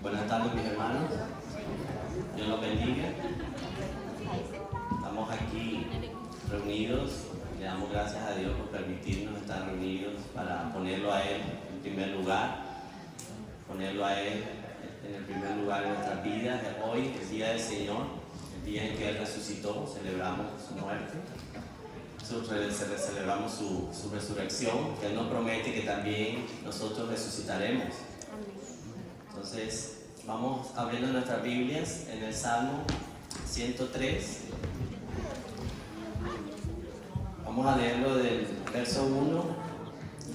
Buenas tardes, mis hermanos. Dios los bendiga. Estamos aquí reunidos. Le damos gracias a Dios por permitirnos estar reunidos para ponerlo a Él en primer lugar. Ponerlo a Él en el primer lugar en nuestras vidas. Hoy, el día del Señor, el día en que Él resucitó, celebramos su muerte. Celebramos su resurrección, que Él nos promete que también nosotros resucitaremos. Entonces, vamos abriendo nuestras Biblias en el Salmo 103. Vamos a leerlo del verso 1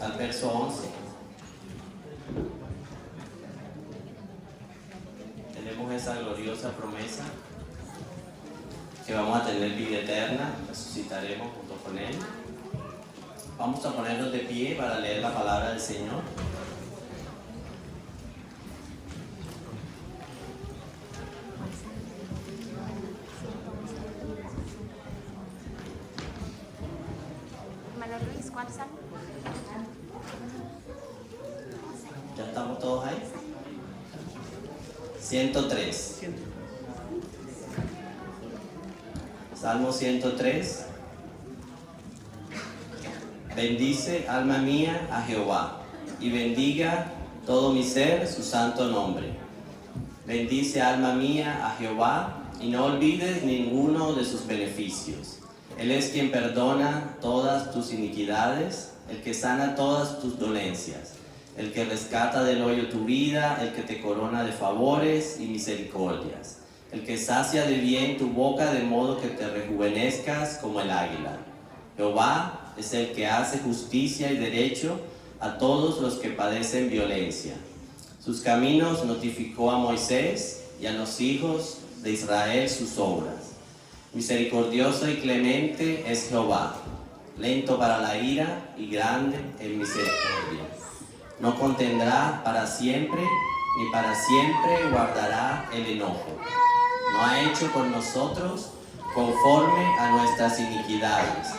al verso 11. Tenemos esa gloriosa promesa que vamos a tener vida eterna, resucitaremos junto con Él. Vamos a ponernos de pie para leer la palabra del Señor. ¿Ya estamos todos ahí? 103. Salmo 103. Bendice, alma mía, a Jehová, y bendiga todo mi ser su santo nombre. Bendice, alma mía, a Jehová, y no olvides ninguno de sus beneficios. Él es quien perdona todas tus iniquidades, el que sana todas tus dolencias, el que rescata del hoyo tu vida, el que te corona de favores y misericordias, el que sacia de bien tu boca de modo que te rejuvenezcas como el águila. Jehová es el que hace justicia y derecho a todos los que padecen violencia. Sus caminos notificó a Moisés y a los hijos de Israel sus obras. Misericordioso y clemente es Jehová, lento para la ira y grande en misericordia. No contendrá para siempre, ni para siempre guardará el enojo. No ha hecho con nosotros conforme a nuestras iniquidades,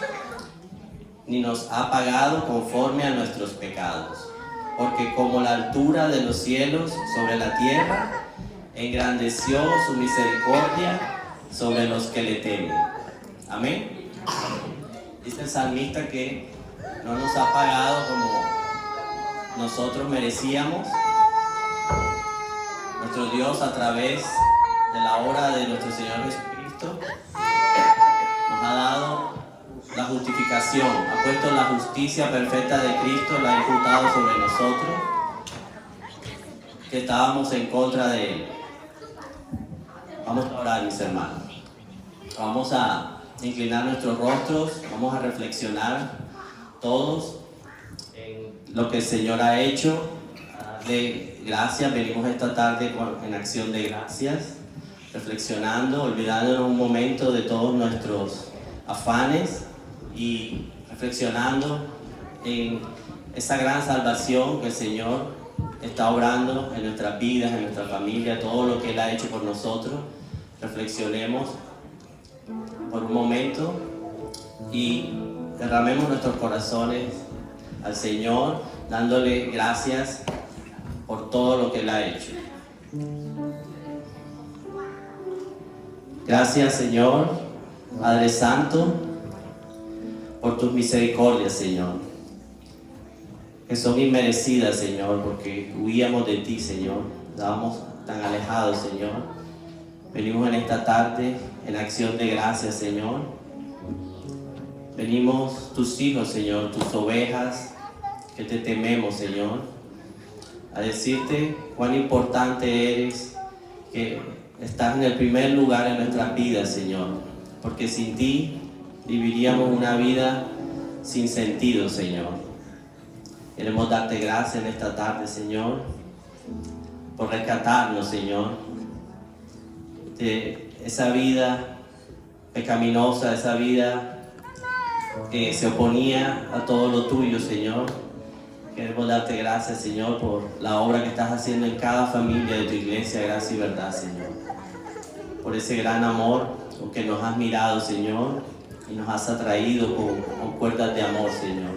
ni nos ha pagado conforme a nuestros pecados. Porque como la altura de los cielos sobre la tierra, engrandeció su misericordia sobre los que le temen. Amén. Dice el salmista que no nos ha pagado como nosotros merecíamos. Nuestro Dios, a través de la obra de nuestro Señor Jesucristo, nos ha dado la justificación, ha puesto la justicia perfecta de Cristo, la ha imputado sobre nosotros, que estábamos en contra de Él. Vamos a orar, mis hermanos. Vamos a inclinar nuestros rostros, vamos a reflexionar todos en lo que el Señor ha hecho. De gracias, venimos esta tarde en acción de gracias, reflexionando, olvidándonos un momento de todos nuestros afanes y reflexionando en esa gran salvación que el Señor está obrando en nuestras vidas, en nuestra familia, todo lo que Él ha hecho por nosotros. Reflexionemos por un momento y derramemos nuestros corazones al Señor, dándole gracias por todo lo que Él ha hecho. Gracias, Señor, Padre Santo, por tus misericordias, Señor, que son inmerecidas, Señor, porque huíamos de ti, Señor, estábamos tan alejados, Señor. Venimos en esta tarde en acción de gracias, Señor. Venimos tus hijos, Señor, tus ovejas, que te tememos, Señor, a decirte cuán importante eres, que estás en el primer lugar en nuestras vidas, Señor, porque sin ti viviríamos una vida sin sentido, Señor. Queremos darte gracias en esta tarde, Señor, por rescatarnos, Señor, de esa vida pecaminosa, esa vida que se oponía a todo lo tuyo, Señor. Queremos darte gracias, Señor, por la obra que estás haciendo en cada familia de tu iglesia, Gracia y Verdad, Señor. Por ese gran amor porque nos has mirado, Señor, y nos has atraído con cuerdas de amor, Señor.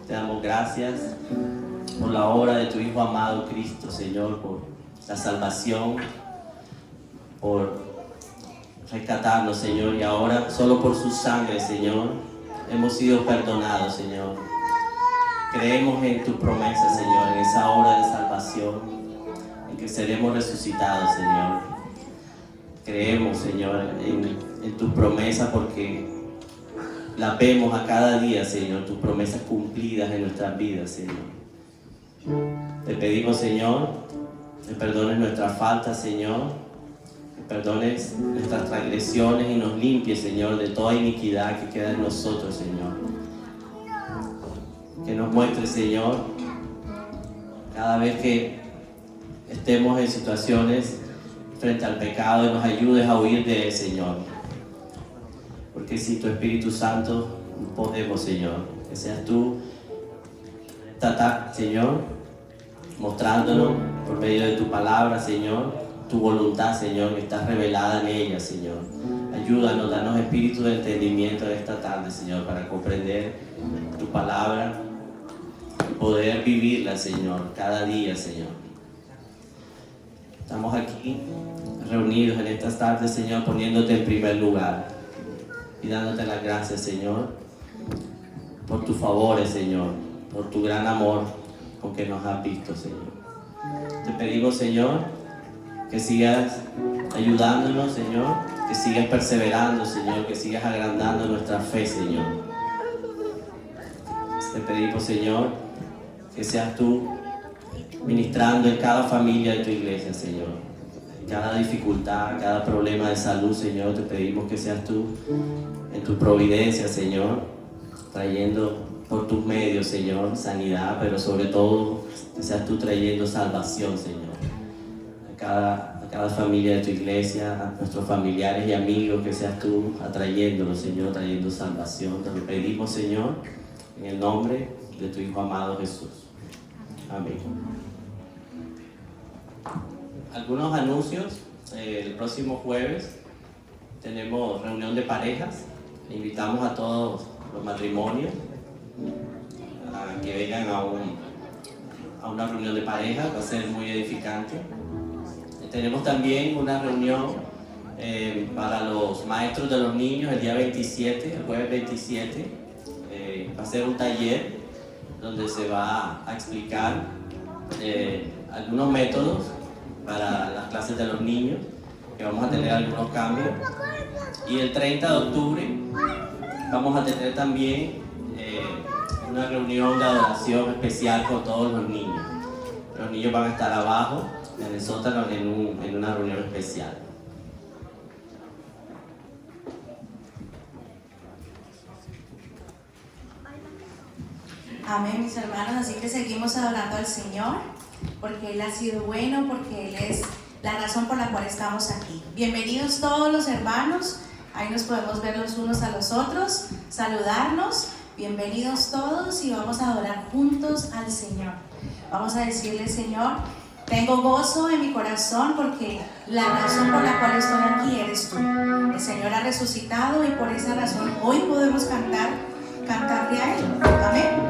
Te damos gracias por la obra de tu Hijo amado Cristo, Señor, por la salvación, por rescatarnos, Señor, y ahora solo por su sangre, Señor, hemos sido perdonados, Señor. Creemos en tu promesa, Señor, en esa obra de salvación, en que seremos resucitados, Señor. Creemos, Señor, en tu promesa porque la vemos a cada día, Señor, tus promesas cumplidas en nuestras vidas, Señor. Te pedimos, Señor, que perdones nuestras faltas, Señor, que perdones nuestras transgresiones y nos limpies, Señor, de toda iniquidad que queda en nosotros, Señor. Que nos muestres, Señor, cada vez que estemos en situaciones frente al pecado y nos ayudes a huir de él, Señor. Porque sin tu Espíritu Santo no podemos, Señor. Que seas tú, Señor, mostrándonos por medio de tu palabra, Señor, tu voluntad, Señor, que está revelada en ella, Señor. Ayúdanos, danos espíritu de entendimiento en esta tarde, Señor, para comprender tu palabra y poder vivirla, Señor, cada día, Señor. Estamos aquí reunidos en estas tardes, Señor, poniéndote en primer lugar y dándote las gracias, Señor, por tus favores, Señor, por tu gran amor con que nos has visto, Señor. Te pedimos, Señor, que sigas ayudándonos, Señor, que sigas perseverando, Señor, que sigas agrandando nuestra fe, Señor. Te pedimos, Señor, que seas tú ministrando en cada familia de tu iglesia, Señor. Cada dificultad, cada problema de salud, Señor, te pedimos que seas tú en tu providencia, Señor, trayendo por tus medios, Señor, sanidad, pero sobre todo que seas tú trayendo salvación, Señor. A cada familia de tu iglesia, a nuestros familiares y amigos, que seas tú atrayéndolos, Señor, trayendo salvación. Te lo pedimos, Señor, en el nombre de tu Hijo amado Jesús. Amén. Algunos anuncios. El próximo jueves tenemos reunión de parejas. Invitamos a todos los matrimonios a que vengan a una reunión de parejas. Va a ser muy edificante. Tenemos también una reunión para los maestros de los niños el día 27, el jueves 27. Va a ser un taller donde se va a explicar algunos métodos para las clases de los niños, que vamos a tener algunos cambios. Y el 30 de octubre vamos a tener también una reunión de adoración especial con todos los niños. Los niños van a estar abajo en el sótano en una reunión especial. Amén, mis hermanos, así que seguimos adorando al Señor, porque Él ha sido bueno, porque Él es la razón por la cual estamos aquí. Bienvenidos todos los hermanos, ahí nos podemos ver los unos a los otros, saludarnos, bienvenidos todos y vamos a adorar juntos al Señor. Vamos a decirle, Señor, tengo gozo en mi corazón porque la razón por la cual estoy aquí eres tú. El Señor ha resucitado y por esa razón hoy podemos cantarle a Él. Amén.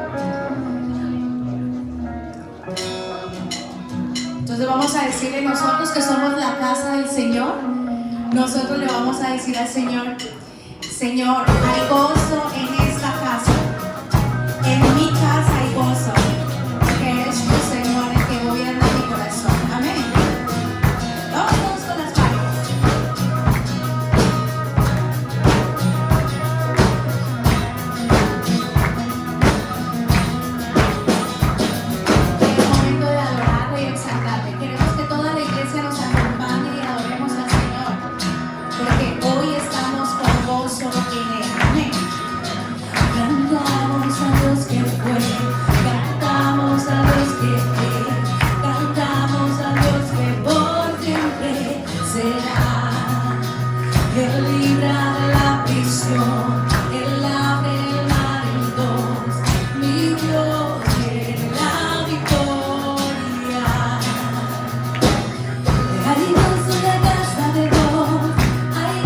Entonces vamos a decirle nosotros que somos la casa del Señor. Nosotros le vamos a decir al Señor, Señor, hay gozo en esta casa. En mi casa hay gozo. Porque eres tú, Señor, el que gobierna mi corazón. Amén. Vamos con las palmas. Es momento de adorarle y exaltarle. Queremos que toda la iglesia nos acompañe y adoremos al Señor. Porque hoy estamos con gozo en Él. Amén. Cantamos a Dios que fue, cantamos a Dios que es, cantamos a Dios que por siempre será. Él libra de la prisión, Él abre el mar en dos, mi Dios tiene la victoria. Hay gozo en la casa de Dios, hay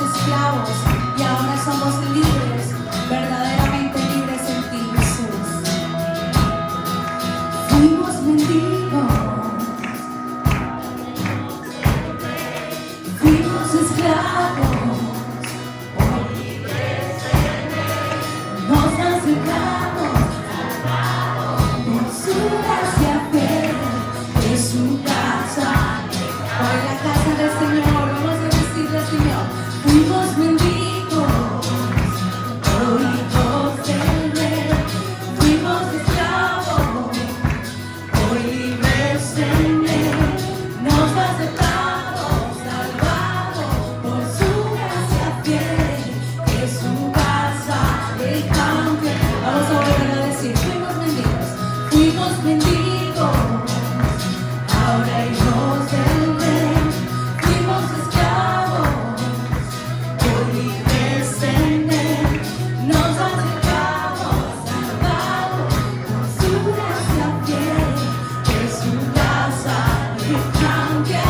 esclavos y ahora somos libres, verdaderamente libres en ti, Jesús. Fuimos mendigos, fuimos esclavos, nos acercamos por su gracia fiel, es su casa. Hoy la casa del Señor, vamos a decirle al Señor, fuimos mendigos, hoy nos Rey, fuimos esclavos, hoy libres en Él, nos aceptamos, salvados por su gracia fiel, es su casa, el cambio. Vamos a volver a decir, fuimos mendigos, ahora hijos del Rey, fuimos esclavos, hoy libres en Él, nos acercamos, salvados por su gracia fiel, es su casa y cambia.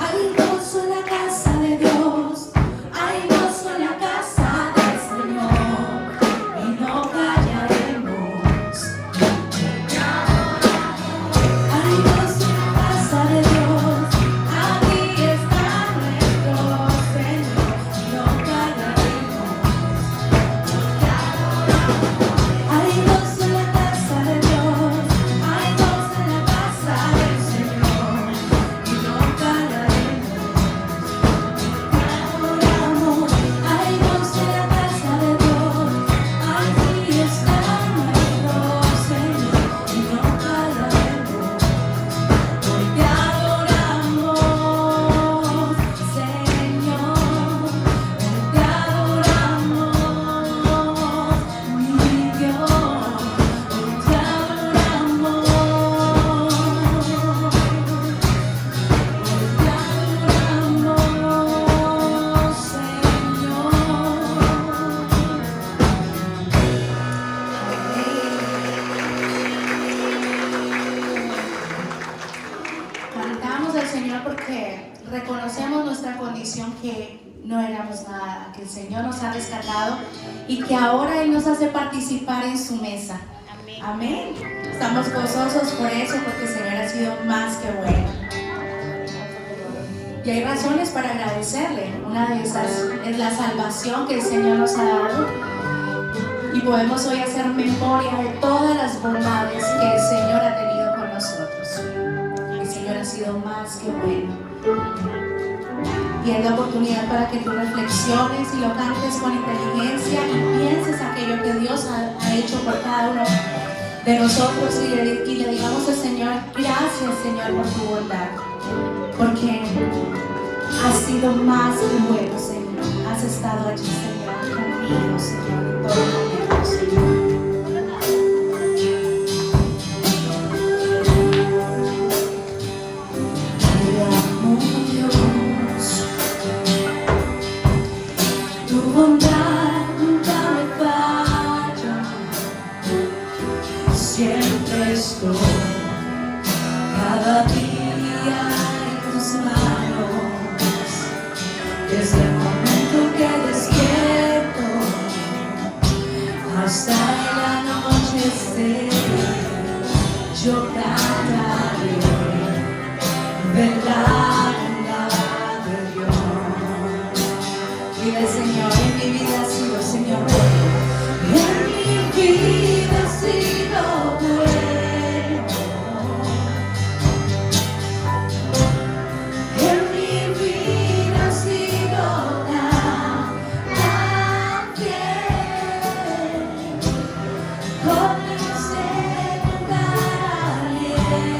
Hay gozo en la casa de Dios, hay gozo en la casa del Señor, y no callaremos. Hay gozo en la casa de Dios, aquí está nuestro Señor, y no callaremos. Hay gozo en la casa de Dios, hay gozo en la casa del Señor, y no callaremos. Adoramos, hay gozo en la casa de Dios, aquí está nuestro Señor, y no callaremos. Hoy te adoramos, Señor, hoy te adoramos, mi Dios, hoy te adoramos, Cantamos al Señor porque reconocemos nuestra condición, que no éramos nada, que el Señor nos ha rescatado y que ahora Él nos hace participar en su mesa. Amén. Estamos gozosos por eso, porque el Señor ha sido más que bueno. Y hay razones para agradecerle. Una de esas es la salvación que el Señor nos ha dado. Y podemos hoy hacer memoria de todas las bondades que el Señor ha tenido con nosotros. El Señor ha sido más que bueno. Y es la oportunidad para que tú reflexiones y lo cantes con inteligencia y pienses aquello que Dios ha hecho por cada uno de nosotros y le digamos al Señor, gracias Señor por tu bondad, porque has sido más que bueno, Señor. Has estado allí, Señor, conmigo, Señor, en todo momento, Señor. Tu bondad nunca me falla, siempre estoy, cada día en tus manos, desde el momento que despierto hasta el anochecer, yo cantaré de la bondad de Dios. Dile, Señor, en mi vida ha sido, Señor, bueno. En mi vida ha sido bueno. En mi vida ha sido tan fiel. Comencé a cantar alegre.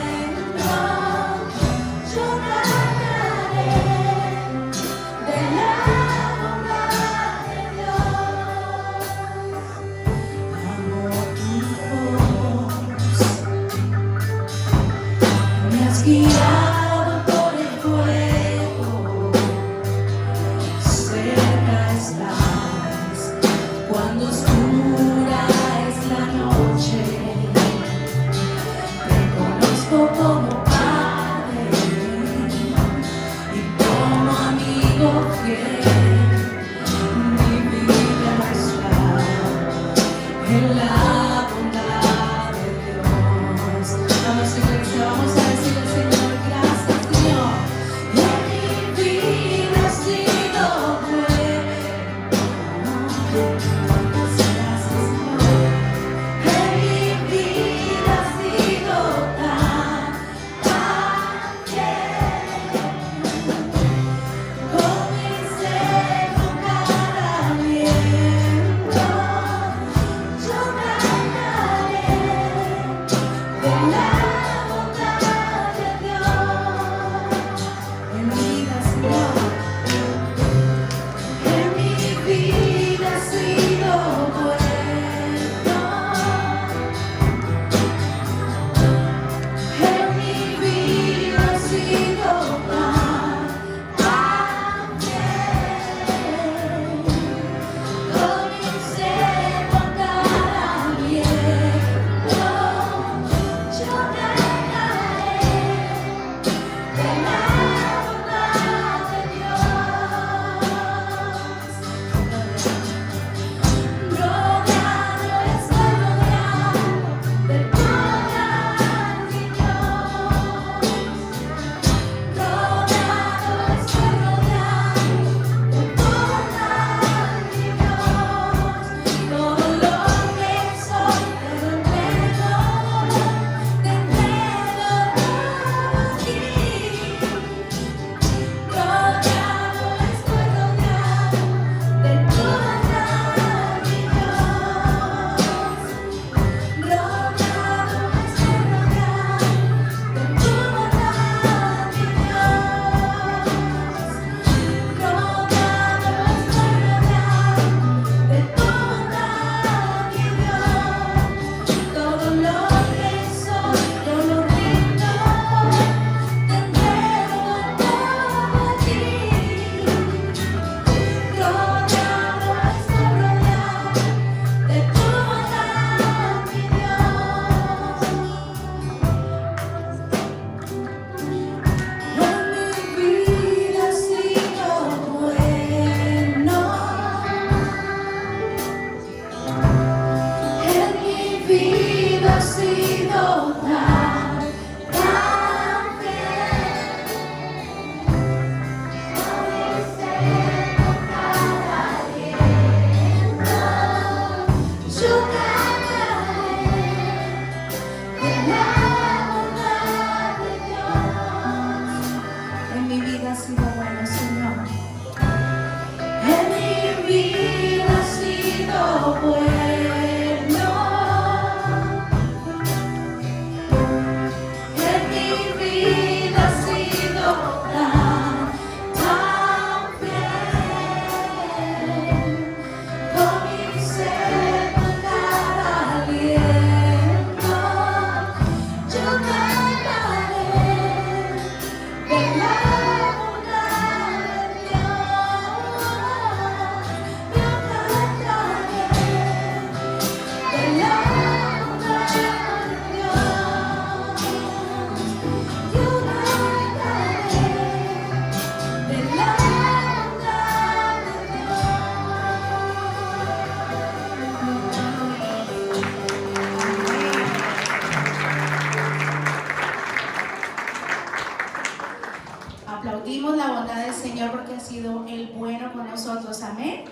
Señor con nosotros, amén.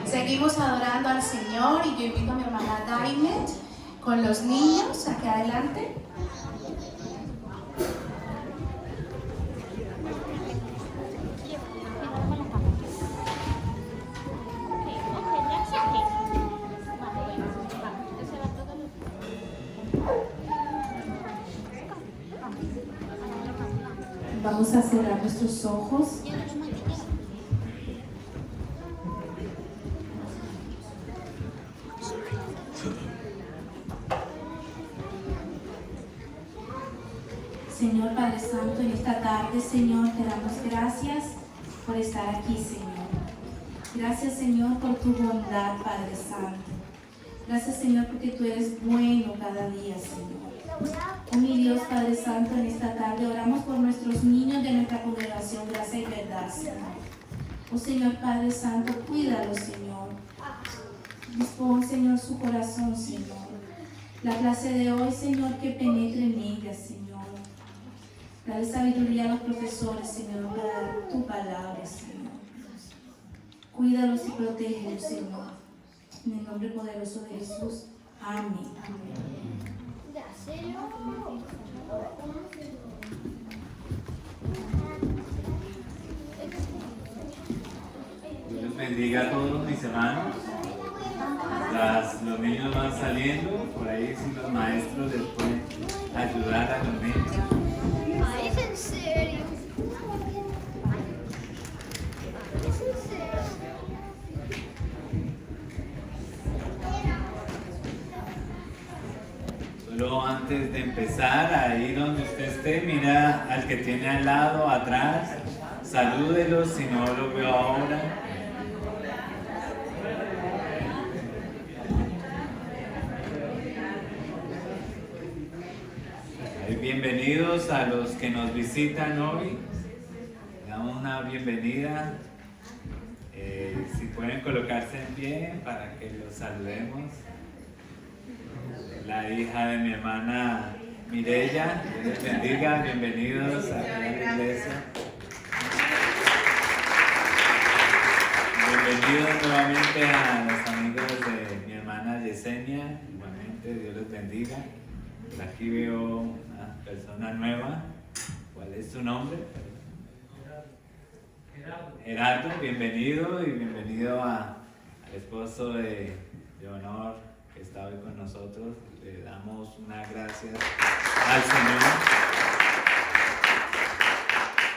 Seguimos adorando al Señor y yo invito a mi hermana Daimet con los niños aquí adelante. Vamos a cerrar nuestros ojos. Señor Padre Santo, en esta tarde, Señor, te damos gracias por estar aquí, Señor. Gracias, Señor, por tu bondad, Padre Santo. Gracias, Señor, porque tú eres bueno cada día, Señor. Oh, mi Dios, Padre Santo, en esta tarde oramos por nuestros niños de nuestra congregación Gracia y Verdad, Señor. Oh, Señor Padre Santo, cuídalos, Señor. Dispón, Señor, su corazón, Señor. La clase de hoy, Señor, que penetre en ella, Señor. Dale sabiduría a los profesores, Señor, para dar tu palabra, Señor. Cuídalos y protégelos, Señor. En el nombre poderoso de Jesús. Amén. Dios les bendiga a todos mis hermanos. Los niños van saliendo, por ahí si los maestros les pueden ayudar a los niños. ¿Es en serio? ¿Es en serio? Solo antes de empezar, ahí donde usted esté, mira al que tiene al lado, atrás, salúdelo si no lo veo ahora. Bienvenidos a los que nos visitan hoy. Le damos una bienvenida. Si pueden colocarse en pie para que los saludemos. La hija de mi hermana Mireya, Dios les bendiga, bienvenidos a la iglesia. Bienvenidos nuevamente a los amigos de mi hermana Yesenia, igualmente Dios les bendiga. Aquí veo una persona nueva. ¿Cuál es su nombre? Gerardo, bienvenido y bienvenido al esposo de honor que está hoy con nosotros. Le damos unas gracias al Señor.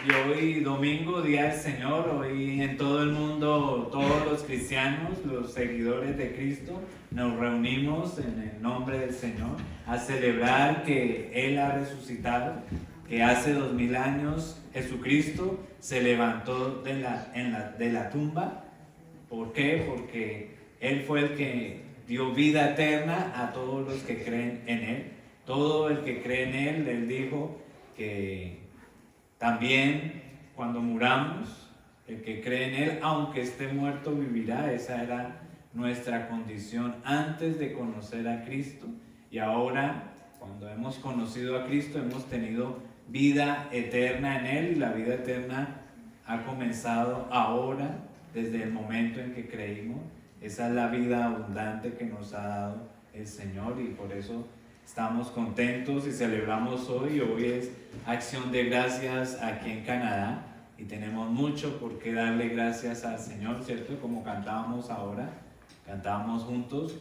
Y hoy domingo, Día del Señor, hoy en todo el mundo, todos los cristianos, los seguidores de Cristo, nos reunimos en el nombre del Señor a celebrar que Él ha resucitado, que hace 2000 años Jesucristo se levantó de la tumba. ¿Por qué? Porque Él fue el que dio vida eterna a todos los que creen en Él. Todo el que cree en Él, Él dijo que también cuando muramos, el que cree en Él, aunque esté muerto, vivirá. Esa era nuestra condición antes de conocer a Cristo. Y ahora, cuando hemos conocido a Cristo, hemos tenido vida eterna en Él. Y la vida eterna ha comenzado ahora, desde el momento en que creímos. Esa es la vida abundante que nos ha dado el Señor y por eso estamos contentos y celebramos hoy. Hoy es Acción de Gracias aquí en Canadá y tenemos mucho por qué darle gracias al Señor, ¿cierto? Como cantábamos ahora, cantábamos juntos.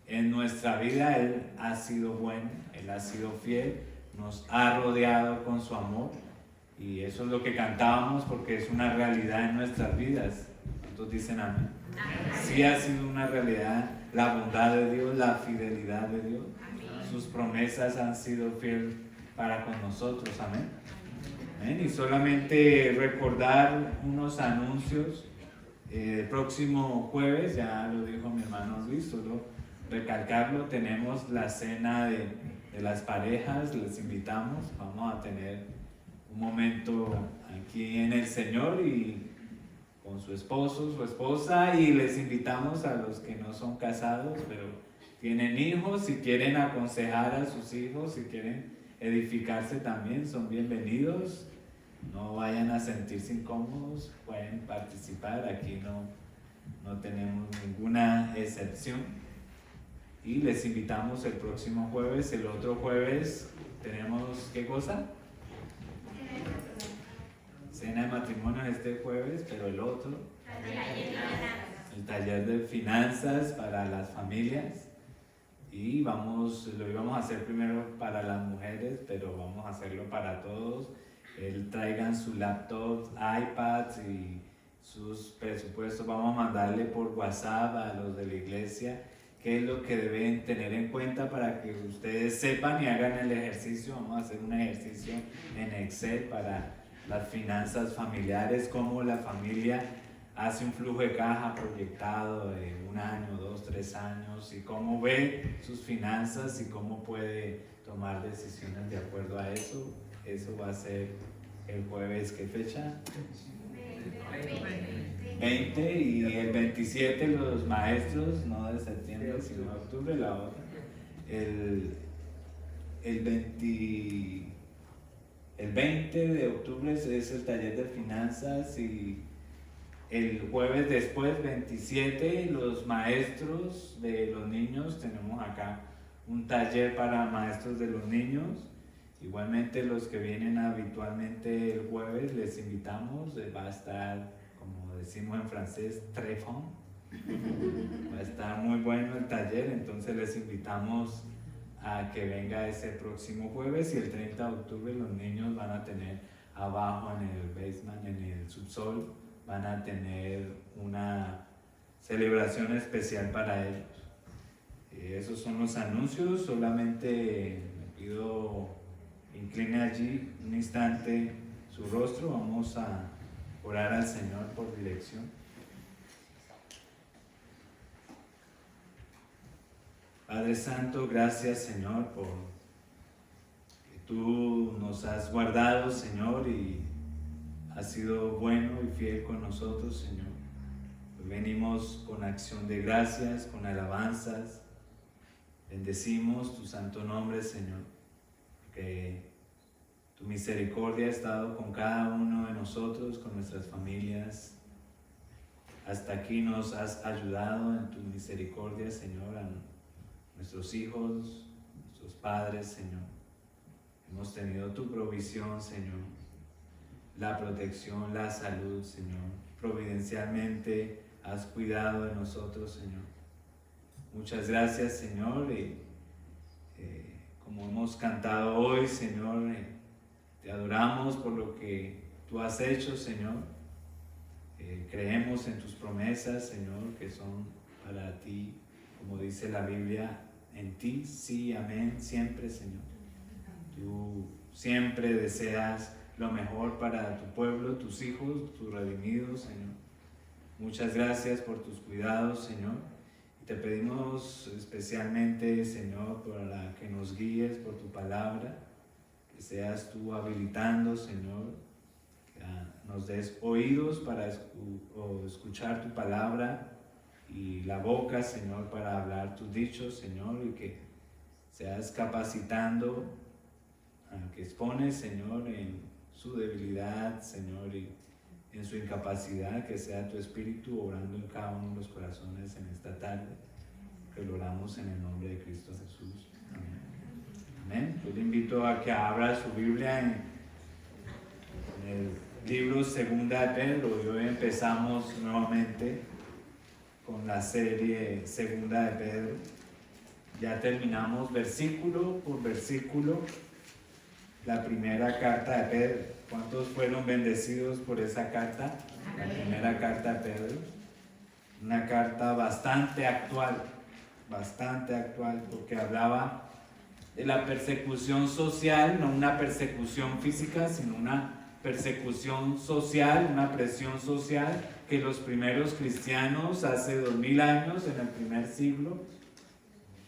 En nuestra vida Él ha sido bueno, Él ha sido fiel, nos ha rodeado con su amor y eso es lo que cantábamos porque es una realidad en nuestras vidas. ¿Cuántos dicen amén? Sí ha sido una realidad la bondad de Dios, la fidelidad de Dios. Sus promesas han sido fieles para con nosotros, amén. Amén. Y solamente recordar unos anuncios. El próximo jueves, ya lo dijo mi hermano Luis, solo recalcarlo, tenemos la cena de las parejas, les invitamos, vamos a tener un momento aquí en el Señor y con su esposo, su esposa, y les invitamos a los que no son casados, pero tienen hijos, si quieren aconsejar a sus hijos, si quieren edificarse también, son bienvenidos. no vayan a sentirse incómodos, pueden participar, aquí no tenemos ninguna excepción. Y les invitamos el próximo jueves. El otro jueves tenemos, ¿qué cosa? Cena de matrimonio este jueves, pero el otro, el taller de finanzas para las familias. Y lo íbamos a hacer primero para las mujeres, pero vamos a hacerlo para todos. Traigan su laptop, iPads y sus presupuestos. Vamos a mandarle por WhatsApp a los de la iglesia qué es lo que deben tener en cuenta para que ustedes sepan y hagan el ejercicio. Vamos a hacer un ejercicio en Excel para las finanzas familiares, cómo la familia hace un flujo de caja proyectado de 1 año, 2, 3 años y cómo ve sus finanzas y cómo puede tomar decisiones de acuerdo a eso. Eso va a ser el jueves, ¿qué fecha? 20 y el 27 los maestros, no de septiembre sino de octubre, la otra. El 20 de octubre es el taller de finanzas y el jueves después, 27, los maestros de los niños, tenemos acá un taller para maestros de los niños. Igualmente los que vienen habitualmente el jueves les invitamos, va a estar, como decimos en francés, très bon. Va a estar muy bueno el taller, entonces les invitamos a que venga ese próximo jueves y el 30 de octubre los niños van a tener abajo en el basement, en el subsol, van a tener una celebración especial para ellos. Esos son los anuncios, solamente me pido incline allí un instante su rostro, vamos a orar al Señor por dirección. Padre Santo, gracias Señor por que tú nos has guardado, Señor, y has sido bueno y fiel con nosotros, Señor. Hoy venimos con acción de gracias, con alabanzas, bendecimos tu santo nombre, Señor, que tu misericordia ha estado con cada uno de nosotros, con nuestras familias. Hasta aquí nos has ayudado en tu misericordia, Señor, a nuestros hijos, nuestros padres, Señor. Hemos tenido tu provisión, Señor, la protección, la salud, Señor. Providencialmente has cuidado de nosotros, Señor. Muchas gracias, Señor. Como hemos cantado hoy, Señor, te adoramos por lo que tú has hecho, Señor. Creemos en tus promesas, Señor, que son para ti, como dice la Biblia, en ti, sí, amén, siempre, Señor. Tú siempre deseas lo mejor para tu pueblo, tus hijos, tus redimidos, Señor. Muchas gracias por tus cuidados, Señor. Y te pedimos especialmente, Señor, para que nos guíes por tu palabra, que seas tú habilitando, Señor, que nos des oídos para escuchar tu palabra y la boca, Señor, para hablar tus dichos, Señor, y que seas capacitando al que expone, Señor, en su debilidad, Señor, y en su incapacidad, que sea tu Espíritu obrando en cada uno de los corazones en esta tarde, que lo oramos en el nombre de Cristo Jesús. Amén. Amén. Yo le invito a que abra su Biblia en el libro Segunda de Pedro, y hoy empezamos nuevamente con la serie Segunda de Pedro. Ya terminamos versículo por versículo la primera carta de Pedro. ¿Cuántos fueron bendecidos por esa carta? La primera carta de Pedro. Una carta bastante actual, porque hablaba de la persecución social, no una persecución física, sino una persecución social, una presión social que los primeros cristianos hace 2000 años, en el primer siglo,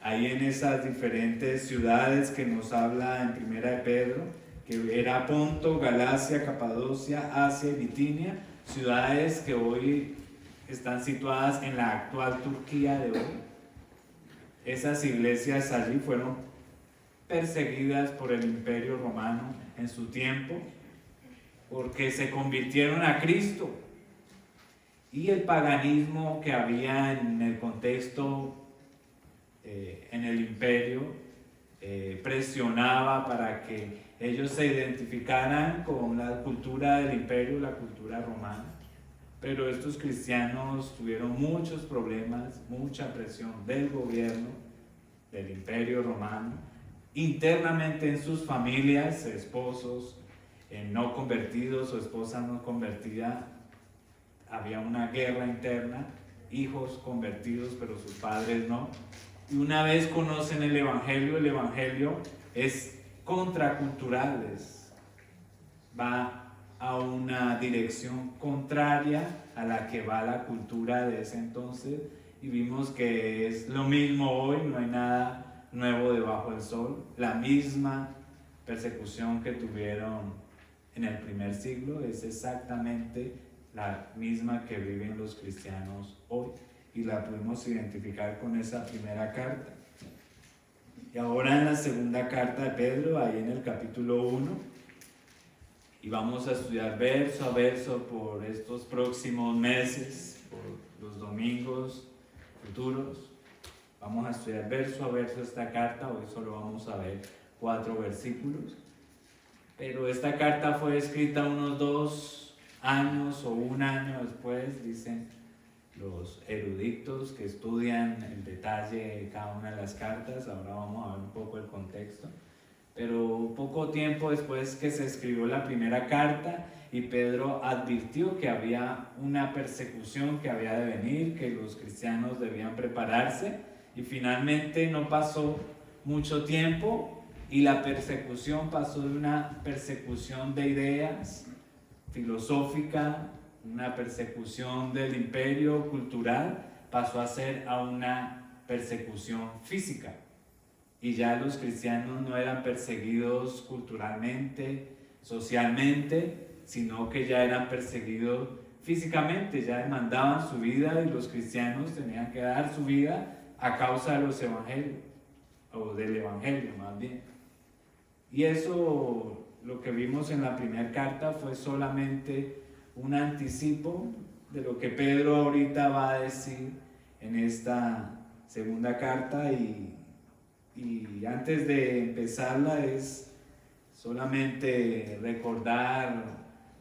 ahí en esas diferentes ciudades que nos habla en Primera de Pedro, que era Ponto, Galacia, Capadocia, Asia y Bitinia, ciudades que hoy están situadas en la actual Turquía de hoy. Esas iglesias allí fueron perseguidas por el Imperio Romano en su tiempo, porque se convirtieron a Cristo. Y el paganismo que había en el contexto, en el imperio, presionaba para que ellos se identificaran con la cultura del imperio, la cultura romana. Pero estos cristianos tuvieron muchos problemas, mucha presión del gobierno, del imperio romano, internamente en sus familias, esposos no convertidos o esposas no convertidas. Había una guerra interna, hijos convertidos pero sus padres no. Y una vez conocen el Evangelio es contracultural, va a una dirección contraria a la que va la cultura de ese entonces, y vimos que es lo mismo hoy, no hay nada nuevo debajo del sol, la misma persecución que tuvieron en el primer siglo es exactamente la misma que viven los cristianos hoy, y la podemos identificar con esa primera carta. Y ahora en la segunda carta de Pedro, ahí en el capítulo 1, y vamos a estudiar verso a verso por estos próximos meses, por los domingos futuros. Vamos a estudiar verso a verso esta carta. Hoy solo vamos a ver 4 versículos, pero esta carta fue escrita unos 2 años o 1 año después, dicen los eruditos que estudian el detalle de cada una de las cartas. Ahora vamos a ver un poco el contexto. Pero poco tiempo después que se escribió la primera carta, y Pedro advirtió que había una persecución que había de venir, que los cristianos debían prepararse, y finalmente no pasó mucho tiempo y la persecución pasó de una persecución de ideas filosófica, una persecución del imperio cultural, pasó a ser a una persecución física. Y ya los cristianos no eran perseguidos culturalmente, socialmente, sino que ya eran perseguidos físicamente, ya demandaban su vida, y los cristianos tenían que dar su vida a causa de los evangelios, o del evangelio más bien. Y eso, lo que vimos en la primera carta, fue solamente un anticipo de lo que Pedro ahorita va a decir en esta segunda carta, y antes de empezarla es solamente recordar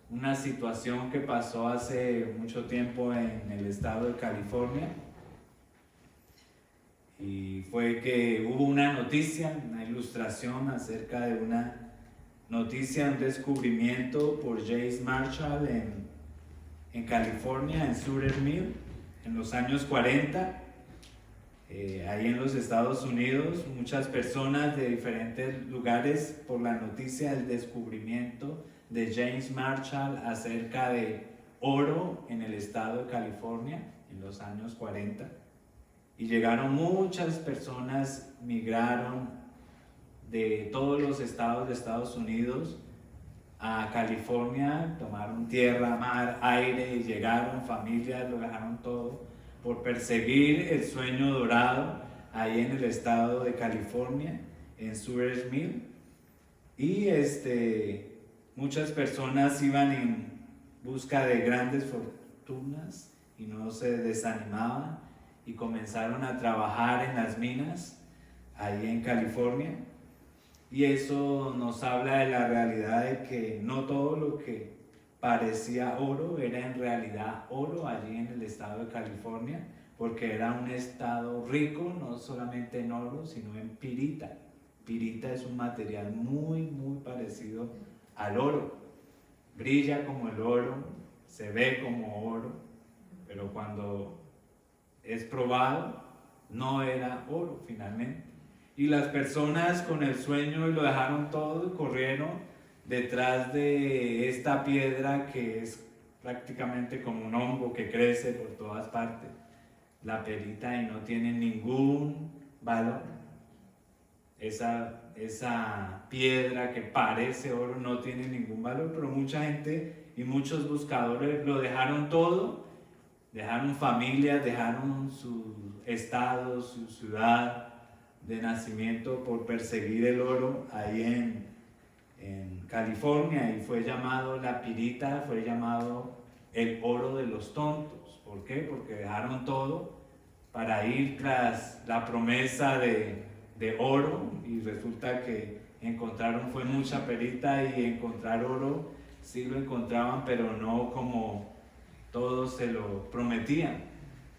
una situación que pasó hace mucho tiempo en el estado de California, y fue que hubo una noticia, una ilustración acerca de una noticia, un descubrimiento por James Marshall en California, en Sutter Mill, en los años 40. Ahí en los Estados Unidos, muchas personas de diferentes lugares, por la noticia del descubrimiento de James Marshall acerca de oro en el estado de California en los años 40, y llegaron muchas personas, migraron de todos los estados de Estados Unidos a California, tomaron tierra, mar, aire, y llegaron familias, lo dejaron todo por perseguir el sueño dorado ahí en el estado de California, en Sutter Mill. Y muchas personas iban en busca de grandes fortunas y no se desanimaban, y comenzaron a trabajar en las minas ahí en California. Y eso nos habla de la realidad de que no todo lo que parecía oro era en realidad oro allí en el estado de California, porque era un estado rico no solamente en oro, sino en pirita. Pirita es un material muy, muy parecido al oro. Brilla como el oro, se ve como oro, pero cuando es probado, no era oro finalmente. Y las personas con el sueño lo dejaron todo y corrieron detrás de esta piedra que es prácticamente como un hongo que crece por todas partes, la perita, y no tiene ningún valor. Esa piedra que parece oro no tiene ningún valor, pero mucha gente y muchos buscadores lo dejaron todo, dejaron familias, dejaron su estado, su ciudad de nacimiento por perseguir el oro ahí en California y fue llamado la pirita, fue llamado el oro de los tontos. ¿Por qué? Porque dejaron todo para ir tras la promesa de oro y resulta que encontraron fue mucha perita y encontrar oro sí lo encontraban, pero no como todos se lo prometían.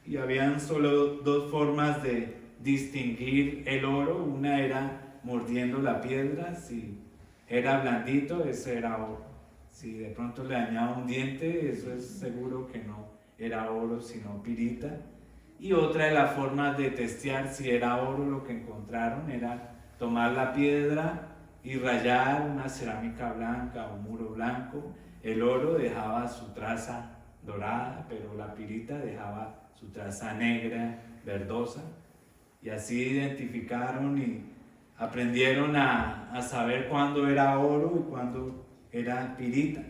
Y habían solo dos formas de distinguir el oro. Una era mordiendo la piedra, si era blandito, ese era oro. Si de pronto le dañaba un diente, eso es seguro que no era oro, sino pirita. Y otra de las formas de testear si era oro lo que encontraron era tomar la piedra y rayar una cerámica blanca o un muro blanco. El oro dejaba su traza dorada, pero la pirita dejaba su traza negra, verdosa. Y así identificaron y aprendieron a saber cuándo era oro y cuándo era pirita.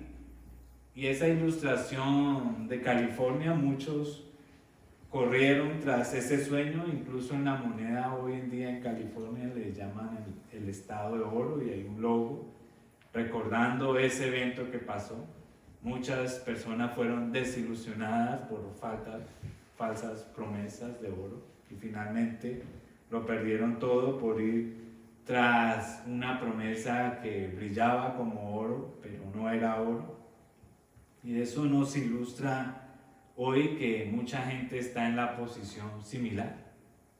Y esa ilustración de California, muchos corrieron tras ese sueño, incluso en la moneda hoy en día en California le llaman el estado de oro y hay un logo recordando ese evento que pasó. Muchas personas fueron desilusionadas por falsas promesas de oro y finalmente lo perdieron todo por ir tras una promesa que brillaba como oro, pero no era oro. Y eso nos ilustra hoy que mucha gente está en la posición similar.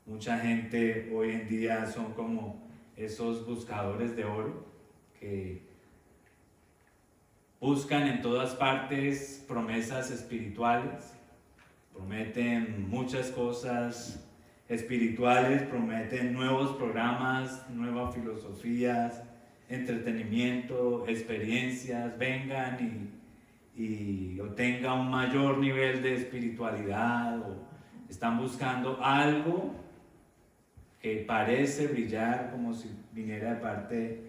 Mucha gente hoy en día son como esos buscadores de oro que buscan en todas partes promesas espirituales, prometen muchas cosas espirituales, prometen nuevos programas, nuevas filosofías, entretenimiento, experiencias, vengan y obtengan un mayor nivel de espiritualidad o están buscando algo que parece brillar como si viniera de parte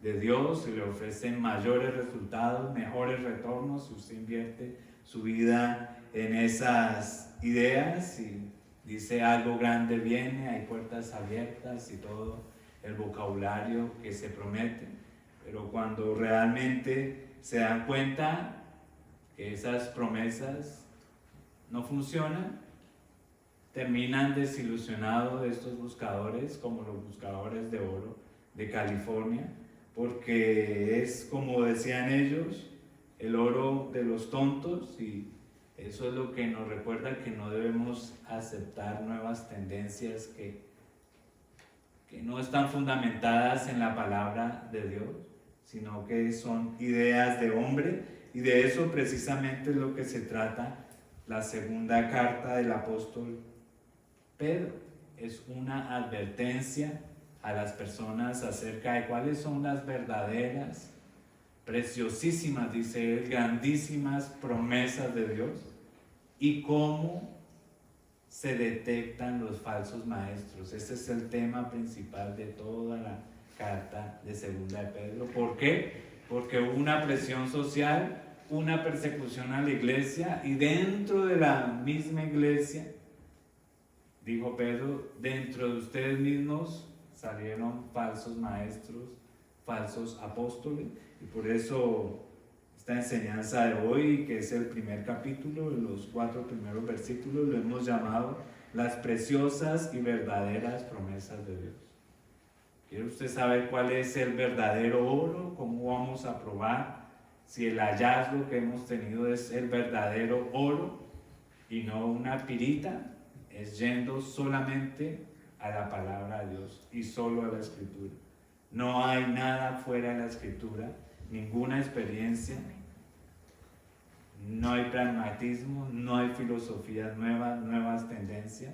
de Dios y le ofrecen mayores resultados, mejores retornos si usted invierte su vida en esas ideas y dice algo grande viene, hay puertas abiertas y todo el vocabulario que se promete, pero cuando realmente se dan cuenta que esas promesas no funcionan, terminan desilusionados de estos buscadores como los buscadores de oro de California, porque es como decían ellos, el oro de los tontos y eso es lo que nos recuerda que no debemos aceptar nuevas tendencias que no están fundamentadas en la palabra de Dios, sino que son ideas de hombre. Y de eso precisamente es lo que se trata la segunda carta del apóstol Pedro. Es una advertencia a las personas acerca de cuáles son las verdaderas, preciosísimas, dice él, grandísimas promesas de Dios y cómo se detectan los falsos maestros. Ese es el tema principal de toda la carta de segunda de Pedro. ¿Por qué? Porque hubo una presión social, una persecución a la iglesia y dentro de la misma iglesia, dijo Pedro, dentro de ustedes mismos salieron falsos maestros, falsos apóstoles y por eso esta enseñanza de hoy, que es el primer capítulo, los 4 primeros versículos, lo hemos llamado las preciosas y verdaderas promesas de Dios. ¿Quiere usted saber cuál es el verdadero oro? ¿Cómo vamos a probar si el hallazgo que hemos tenido es el verdadero oro y no una pirita? Es yendo solamente a la palabra de Dios y solo a la Escritura. No hay nada fuera de la Escritura, ninguna experiencia, no hay pragmatismo, no hay filosofías nuevas tendencias.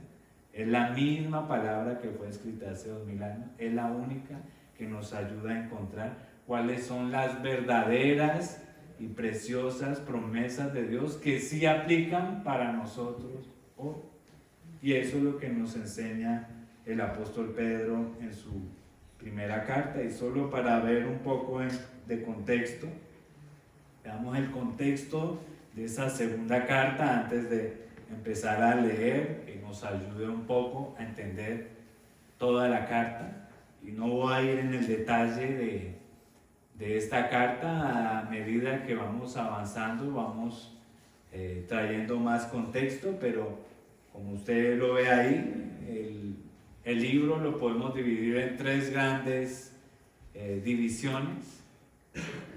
Es la misma palabra que fue escrita hace 2000 años, es la única que nos ayuda a encontrar cuáles son las verdaderas y preciosas promesas de Dios que sí aplican para nosotros hoy. Y eso es lo que nos enseña el apóstol Pedro en su primera carta. Y solo para ver un poco de contexto, veamos el contexto de esa segunda carta antes de empezar a leer, que nos ayude un poco a entender toda la carta. Y no voy a ir en el detalle de esta carta. A medida que vamos avanzando, vamos trayendo más contexto, pero como usted lo ve ahí, el libro lo podemos dividir en tres grandes divisiones.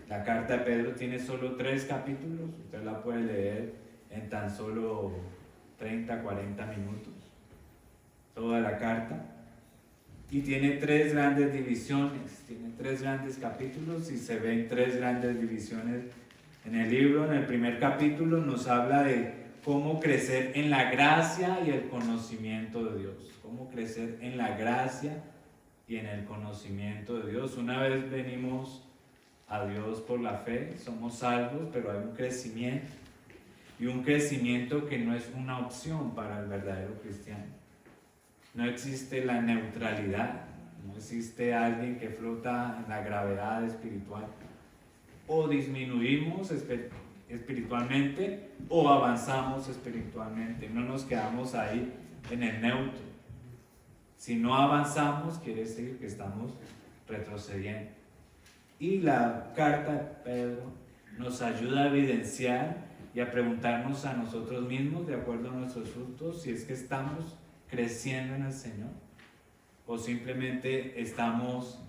La carta de Pedro tiene solo 3 capítulos, usted la puede leer en tan solo 30, 40 minutos, toda la carta. Y tiene 3 grandes divisiones, tiene 3 grandes capítulos y se ven 3 grandes divisiones en el libro. En el primer capítulo nos habla de cómo crecer en la gracia y el conocimiento de Dios. Cómo crecer en la gracia y en el conocimiento de Dios. Una vez venimos a Dios por la fe, somos salvos, pero hay un crecimiento. Y un crecimiento que no es una opción para el verdadero cristiano. No existe la neutralidad, no existe alguien que flota en la gravedad espiritual. O disminuimos espiritualmente o avanzamos espiritualmente. No nos quedamos ahí en el neutro. Si no avanzamos, quiere decir que estamos retrocediendo. Y la carta de Pedro nos ayuda a evidenciar y a preguntarnos a nosotros mismos, de acuerdo a nuestros frutos, si es que estamos creciendo en el Señor o simplemente estamos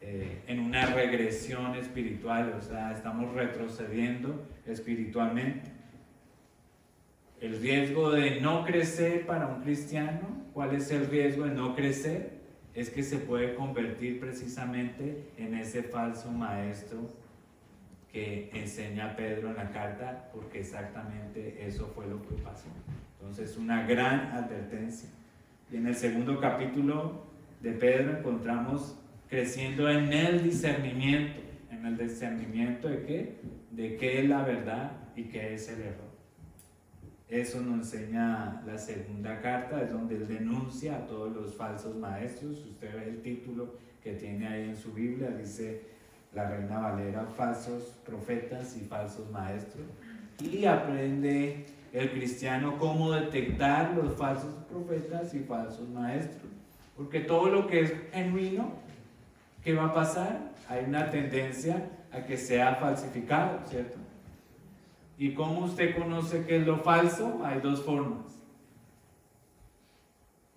en una regresión espiritual, o sea, estamos retrocediendo espiritualmente. El riesgo de no crecer para un cristiano, ¿cuál es el riesgo de no crecer? Es que se puede convertir precisamente en ese falso maestro que enseña Pedro en la carta, porque exactamente eso fue lo que pasó. Entonces, una gran advertencia. Y en el segundo capítulo de Pedro encontramos creciendo en el discernimiento. ¿En el discernimiento de qué? De qué es la verdad y qué es el error. Eso nos enseña la segunda carta, es donde él denuncia a todos los falsos maestros. Usted ve el título que tiene ahí en su Biblia, dice la Reina Valera, falsos profetas y falsos maestros. Y aprende el cristiano cómo detectar los falsos profetas y falsos maestros. Porque todo lo que es genuino, ¿qué va a pasar? Hay una tendencia a que sea falsificado, ¿cierto? ¿Y cómo usted conoce qué es lo falso? Hay 2 formas.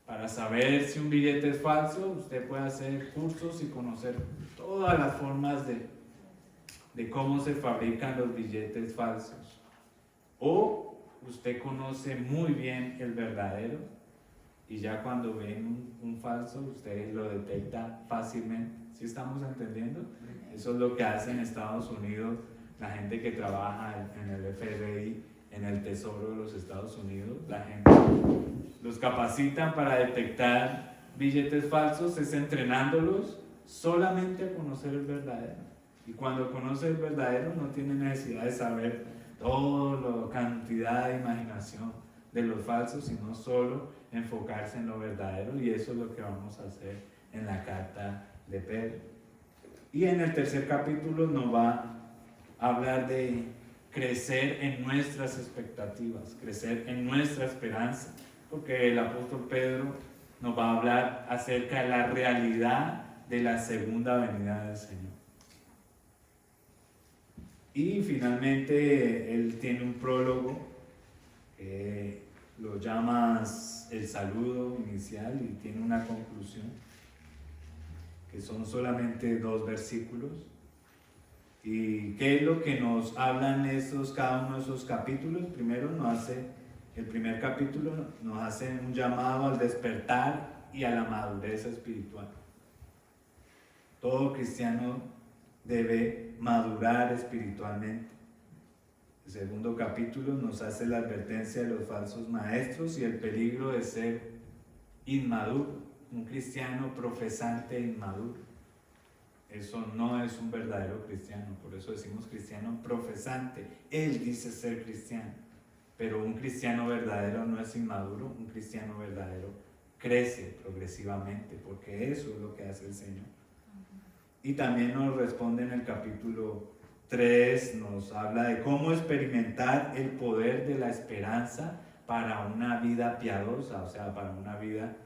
Para saber si un billete es falso, usted puede hacer cursos y conocer todas las formas de cómo se fabrican los billetes falsos. O usted conoce muy bien el verdadero y ya cuando ven un falso, usted lo detecta fácilmente. ¿Sí estamos entendiendo? Eso es lo que hace en Estados Unidos la gente que trabaja en el FBI, en el Tesoro de los Estados Unidos. La gente los capacitan para detectar billetes falsos, es entrenándolos solamente a conocer el verdadero. Y cuando conoce el verdadero no tiene necesidad de saber toda la cantidad de imaginación de los falsos, sino solo enfocarse en lo verdadero. Y eso es lo que vamos a hacer en la carta de Pedro. Y en el tercer capítulo nos va a hablar de crecer en nuestras expectativas, crecer en nuestra esperanza, porque el apóstol Pedro nos va a hablar acerca de la realidad de la segunda venida del Señor. Y finalmente él tiene un prólogo que lo llamas el saludo inicial y tiene una conclusión que son solamente 2 versículos. ¿Y qué es lo que nos hablan cada uno de esos capítulos? Primero el primer capítulo nos hace un llamado al despertar y a la madurez espiritual. Todo cristiano debe madurar espiritualmente. El segundo capítulo nos hace la advertencia de los falsos maestros y el peligro de ser inmaduro, un cristiano profesante inmaduro. Eso no es un verdadero cristiano, por eso decimos cristiano profesante. Él dice ser cristiano, pero un cristiano verdadero no es inmaduro, un cristiano verdadero crece progresivamente, porque eso es lo que hace el Señor. Y también nos responde en el capítulo 3, nos habla de cómo experimentar el poder de la esperanza para una vida piadosa, o sea, para una vida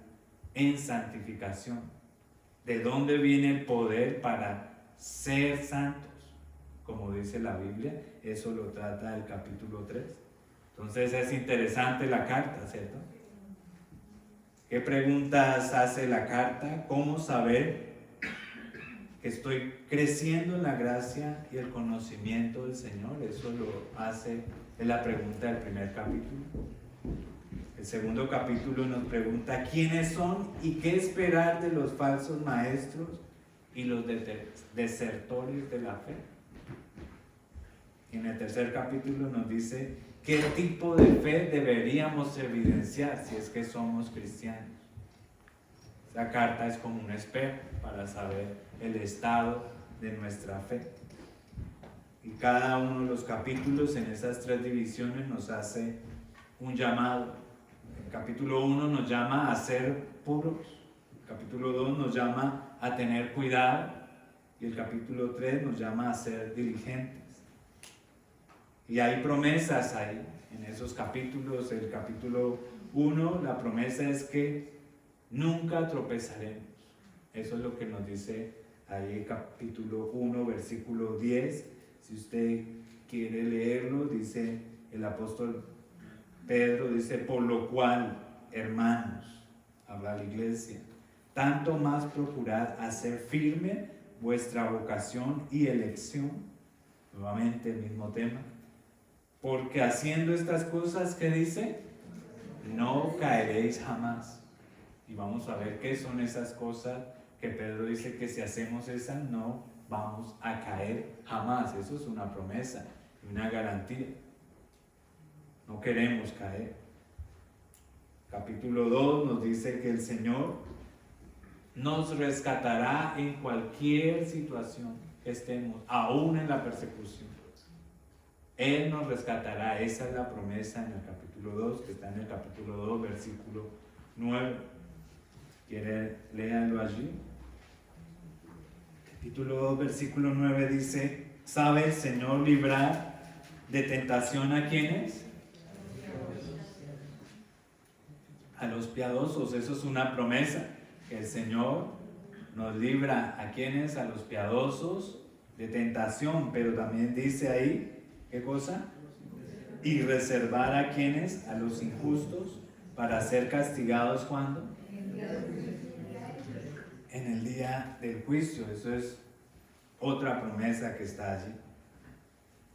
en santificación. ¿De dónde viene el poder para ser santos? como dice la Biblia. Eso lo trata el capítulo 3. Entonces es interesante la carta, ¿cierto? ¿Qué preguntas hace la carta? ¿Cómo saber que estoy creciendo en la gracia y el conocimiento del Señor? Eso lo hace, es la pregunta del primer capítulo. El segundo capítulo nos pregunta quiénes son y qué esperar de los falsos maestros y los desertores de la fe. En el tercer capítulo nos dice qué tipo de fe deberíamos evidenciar si es que somos cristianos. Esta carta es como un espejo para saber el estado de nuestra fe. Y cada uno de los capítulos en esas tres divisiones nos hace un llamado. El capítulo 1 nos llama a ser puros. El capítulo 2 nos llama a tener cuidado. Y el capítulo 3 nos llama a ser diligentes. Y hay promesas ahí, en esos capítulos. El capítulo 1, la promesa es que nunca tropezaremos. Eso es lo que nos dice ahí el capítulo 1, versículo 10. Si usted quiere leerlo, dice el apóstol Pedro, dice, por lo cual, hermanos, habla la iglesia, tanto más procurad hacer firme vuestra vocación y elección. Nuevamente el mismo tema. Porque haciendo estas cosas, ¿qué dice? No caeréis jamás. Y vamos a ver qué son esas cosas que Pedro dice que si hacemos esas no vamos a caer jamás. Eso es una promesa, una garantía. No queremos caer. Capítulo 2 nos dice que el Señor nos rescatará en cualquier situación que estemos, aún en la persecución. Él nos rescatará. Esa es la promesa en el capítulo 2, que está en el capítulo 2, versículo 9. ¿Quiere leerlo allí? Capítulo 2, versículo 9 dice, ¿sabe el Señor librar de tentación a quiénes? A los piadosos. Eso es una promesa, que el Señor nos libra a quienes, a los piadosos, de tentación, pero también dice ahí, ¿qué cosa? Y reservar a quienes, a los injustos, para ser castigados ¿cuándo? En el día del juicio. Eso es otra promesa que está allí.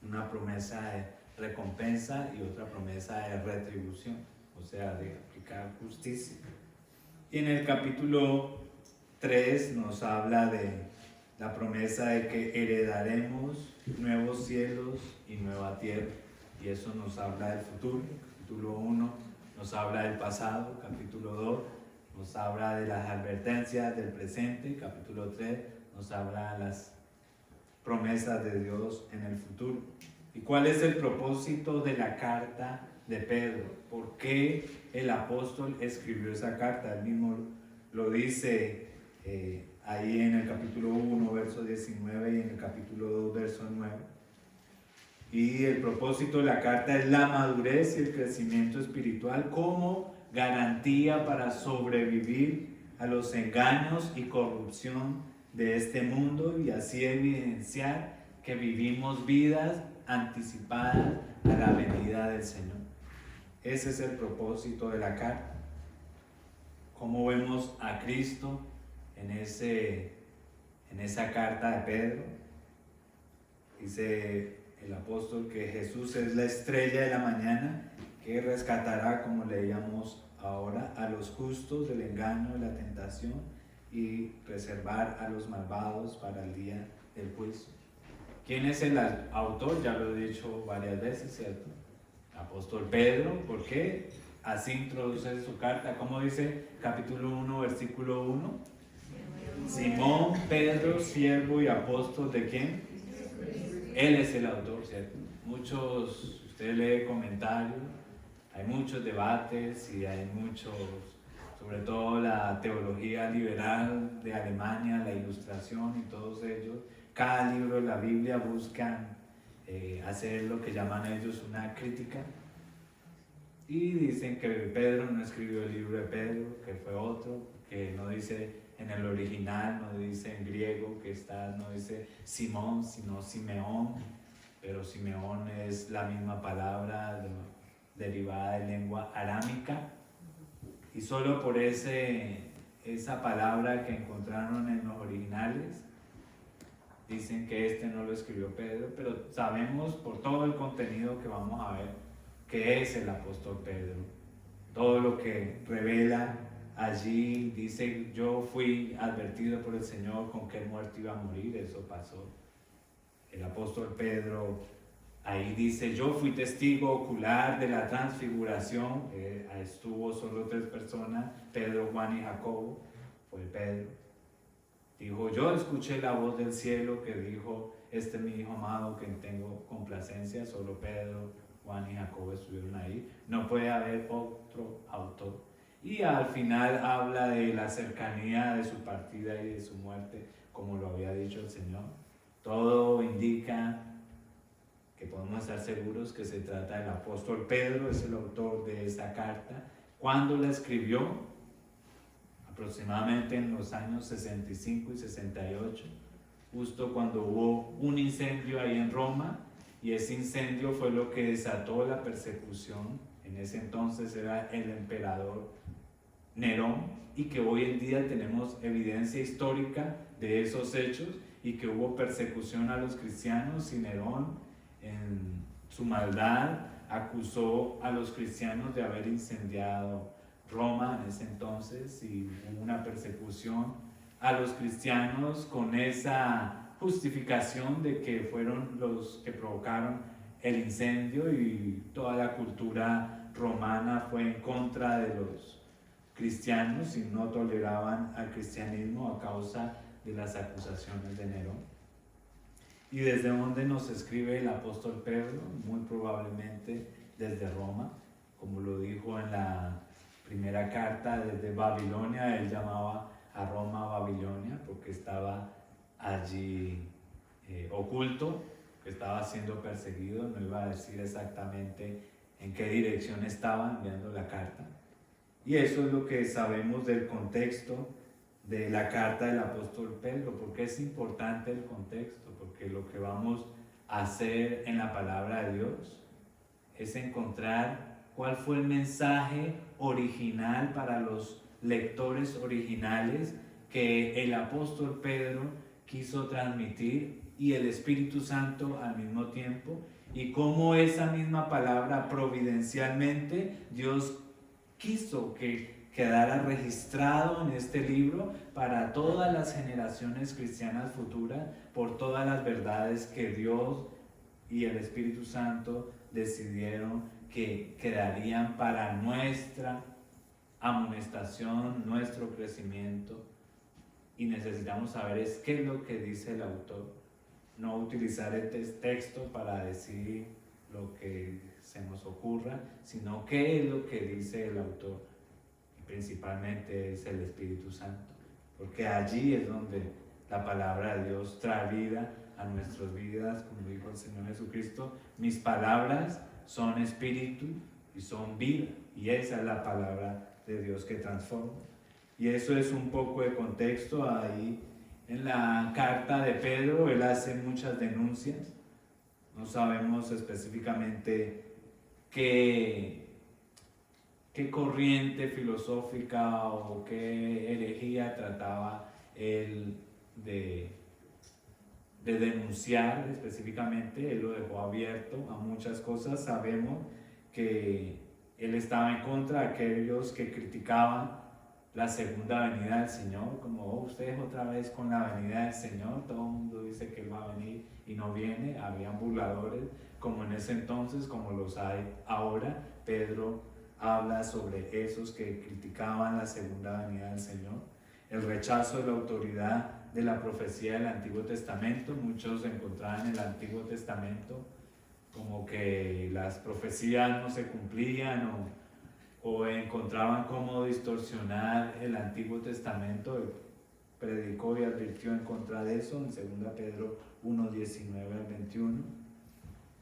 Una promesa de recompensa y otra promesa de retribución, o sea, de aplicar justicia. Y en el capítulo 3 nos habla de la promesa de que heredaremos nuevos cielos y nueva tierra. Y eso nos habla del futuro. Capítulo 1 nos habla del pasado. Capítulo 2 nos habla de las advertencias del presente. Capítulo 3 nos habla de las promesas de Dios en el futuro. ¿Y cuál es el propósito de la carta de Pedro? ¿Por qué el apóstol escribió esa carta? Él mismo lo dice ahí en el capítulo 1, verso 19 y en el capítulo 2, verso 9. Y el propósito de la carta es la madurez y el crecimiento espiritual como garantía para sobrevivir a los engaños y corrupción de este mundo y así evidenciar que vivimos vidas anticipadas a la venida del Señor. Ese es el propósito de la carta. ¿Cómo vemos a Cristo en esa carta de Pedro? Dice el apóstol que Jesús es la estrella de la mañana que rescatará, como leíamos ahora, a los justos del engaño y la tentación y reservar a los malvados para el día del juicio. ¿Quién es el autor? Ya lo he dicho varias veces, ¿cierto? Apóstol Pedro. ¿Por qué? Así introduce su carta. ¿Cómo dice capítulo 1, versículo 1? Simón, Pedro, siervo y apóstol ¿de quién? Él es el autor, ¿cierto? Muchos, usted lee comentarios, hay muchos debates y hay muchos, sobre todo la teología liberal de Alemania, la Ilustración y todos ellos, cada libro de la Biblia buscan hacer lo que llaman ellos una crítica y dicen que Pedro no escribió el libro de Pedro, que fue otro, que no dice en el original, no dice en griego que está, no dice Simón, sino Simeón, pero Simeón es la misma palabra derivada de lengua arámica, y solo por esa palabra que encontraron en los originales, dicen que este no lo escribió Pedro, pero sabemos por todo el contenido que vamos a ver que es el apóstol Pedro. Todo lo que revela allí, dice, yo fui advertido por el Señor con qué muerte iba a morir, eso pasó. El apóstol Pedro ahí dice, yo fui testigo ocular de la transfiguración, estuvo solo 3 personas, Pedro, Juan y Jacobo, fue Pedro. Dijo, yo escuché la voz del cielo que dijo, este es mi hijo amado que tengo complacencia, solo Pedro, Juan y Jacobo estuvieron ahí, no puede haber otro autor. Y al final habla de la cercanía de su partida y de su muerte, como lo había dicho el Señor. Todo indica que podemos estar seguros que se trata del apóstol Pedro, es el autor de esa carta. ¿Cuándo la escribió? Aproximadamente en los años 65 y 68, justo cuando hubo un incendio ahí en Roma, y ese incendio fue lo que desató la persecución. En ese entonces era el emperador Nerón, y que hoy en día tenemos evidencia histórica de esos hechos, y que hubo persecución a los cristianos, y Nerón en su maldad acusó a los cristianos de haber incendiado Roma en ese entonces, y hubo una persecución a los cristianos con esa justificación de que fueron los que provocaron el incendio, y toda la cultura romana fue en contra de los cristianos y no toleraban al cristianismo a causa de las acusaciones de Nerón. ¿Y desde dónde nos escribe el apóstol Pedro? Muy probablemente desde Roma, como lo dijo en la primera carta, desde Babilonia. Él llamaba a Roma Babilonia porque estaba allí oculto, que estaba siendo perseguido. No iba a decir exactamente en qué dirección estaba enviando la carta. Y eso es lo que sabemos del contexto de la carta del apóstol Pedro. ¿Por qué es importante el contexto? Porque lo que vamos a hacer en la palabra de Dios es encontrar cuál fue el mensaje original para los lectores originales que el apóstol Pedro quiso transmitir, y el Espíritu Santo al mismo tiempo, y cómo esa misma palabra providencialmente Dios quiso que quedara registrado en este libro para todas las generaciones cristianas futuras, por todas las verdades que Dios y el Espíritu Santo decidieron que quedarían para nuestra amonestación, nuestro crecimiento. Y necesitamos saber qué es lo que dice el autor, no utilizar este texto para decir lo que se nos ocurra, sino qué es lo que dice el autor. Y principalmente es el Espíritu Santo, porque allí es donde la palabra de Dios trae vida a nuestras vidas, como dijo el Señor Jesucristo, mis palabras son espíritu y son vida, y esa es la palabra de Dios que transforma. Y eso es un poco de contexto. Ahí en la carta de Pedro él hace muchas denuncias. No sabemos específicamente qué corriente filosófica o qué herejía trataba él de denunciar específicamente. Él lo dejó abierto a muchas cosas. Sabemos que él estaba en contra de aquellos que criticaban la segunda venida del Señor, como ustedes otra vez con la venida del Señor, todo el mundo dice que Él va a venir y no viene. Habían burladores como en ese entonces, como los hay ahora. Pedro habla sobre esos que criticaban la segunda venida del Señor. El rechazo de la autoridad de la profecía del Antiguo Testamento. Muchos encontraban en el Antiguo Testamento como que las profecías no se cumplían, o encontraban cómo distorsionar el Antiguo Testamento. Predicó y advirtió en contra de eso en 2 Pedro 1, 19 al 21.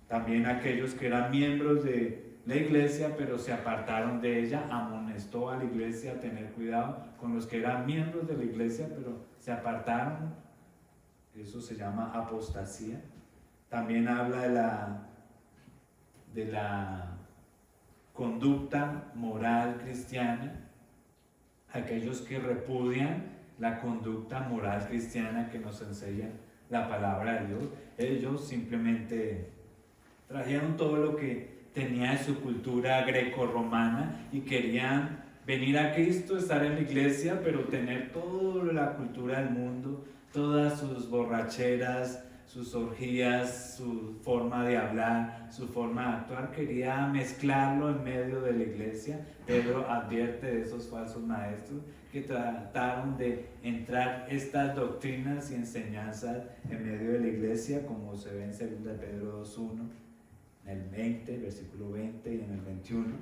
También aquellos que eran miembros de la iglesia pero se apartaron de ella, amonestaban amonestó a la iglesia a tener cuidado con los que eran miembros de la iglesia, pero se apartaron. Eso se llama apostasía. También habla de la conducta moral cristiana, aquellos que repudian la conducta moral cristiana que nos enseña la palabra de Dios. Ellos simplemente trajeron todo lo que tenía de su cultura greco-romana y querían venir a Cristo, estar en la iglesia, pero tener toda la cultura del mundo, todas sus borracheras, sus orgías, su forma de hablar, su forma de actuar. Quería mezclarlo en medio de la iglesia. Pedro advierte de esos falsos maestros que trataron de entrar estas doctrinas y enseñanzas en medio de la iglesia, como se ve en 2 Pedro 2:1, en el 20, versículo 20 y en el 21.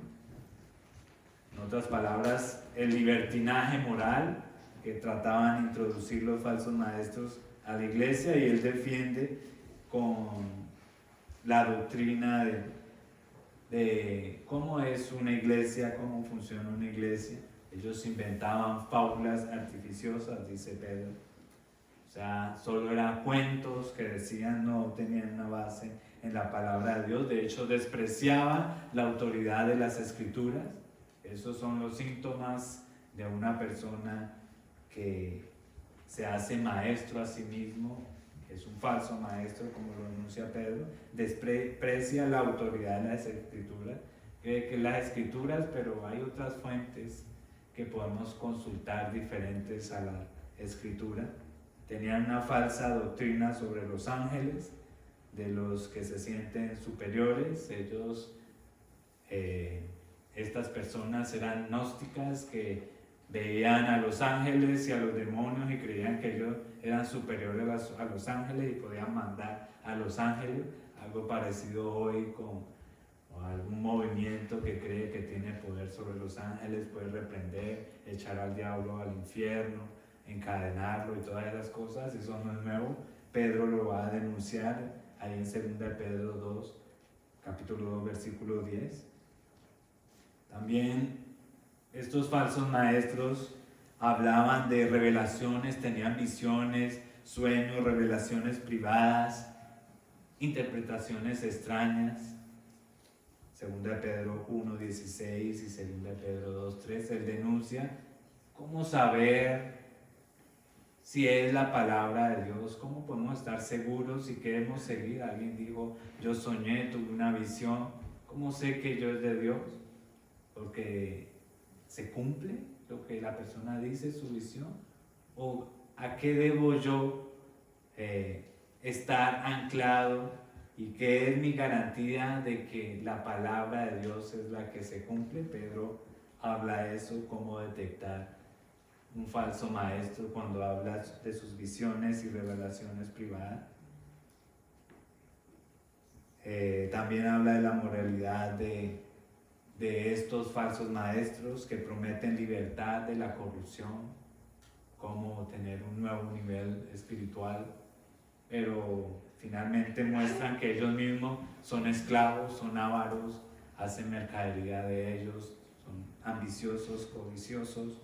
En otras palabras, el libertinaje moral que trataban de introducir los falsos maestros a la iglesia, y él defiende con la doctrina de cómo es una iglesia, cómo funciona una iglesia. Ellos inventaban fábulas artificiosas, dice Pedro. O sea, solo eran cuentos que decían, no tenían una base en la palabra de Dios. De hecho, despreciaban la autoridad de las Escrituras. Esos son los síntomas de una persona que se hace maestro a sí mismo, que es un falso maestro, como lo anuncia Pedro. Desprecia la autoridad de las Escrituras, cree que las Escrituras, pero hay otras fuentes que podemos consultar diferentes a la Escritura. Tenían una falsa doctrina sobre los ángeles, de los que se sienten superiores. Ellos, estas personas eran gnósticas que veían a los ángeles y a los demonios y creían que ellos eran superiores a los ángeles y podían mandar a los ángeles. Algo parecido hoy con algún movimiento que cree que tiene poder sobre los ángeles, puede reprender, echar al diablo al infierno, encadenarlo y todas esas cosas. Eso no es nuevo. Pedro lo va a denunciar ahí en 2 Pedro 2, capítulo 2, versículo 10. También estos falsos maestros hablaban de revelaciones, tenían visiones, sueños, revelaciones privadas, interpretaciones extrañas. 2 Pedro 1:16 y 2 Pedro 2:3, él denuncia cómo saber si es la palabra de Dios, cómo podemos estar seguros si queremos seguir. Alguien dijo, yo soñé, tuve una visión, ¿cómo sé que yo es de Dios? Porque se cumple lo que la persona dice, su visión, o a qué debo yo estar anclado y qué es mi garantía de que la palabra de Dios es la que se cumple. Pedro habla de eso, cómo detectar un falso maestro cuando habla de sus visiones y revelaciones privadas. También habla de la moralidad de estos falsos maestros que prometen libertad de la corrupción, cómo tener un nuevo nivel espiritual, pero finalmente muestran que ellos mismos son esclavos, son ávaros, hacen mercadería de ellos, son ambiciosos, codiciosos,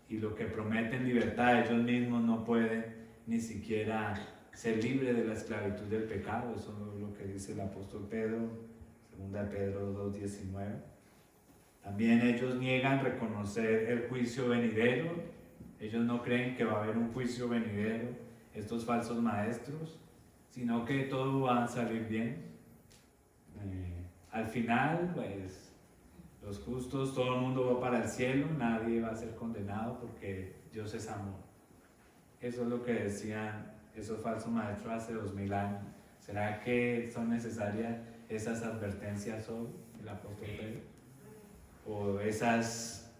y lo que prometen libertad ellos mismos no pueden ni siquiera ser libres de la esclavitud del pecado. Eso es lo que dice el apóstol Pedro, 2 Pedro 2:19. También ellos niegan reconocer el juicio venidero. Ellos no creen que va a haber un juicio venidero, estos falsos maestros, sino que todo va a salir bien. Al final, pues, los justos, todo el mundo va para el cielo, nadie va a ser condenado porque Dios es amor. Eso es lo que decían esos falsos maestros hace 2000 años. ¿Será que son necesarias esas advertencias hoy, el apóstol Pedro? ¿O esas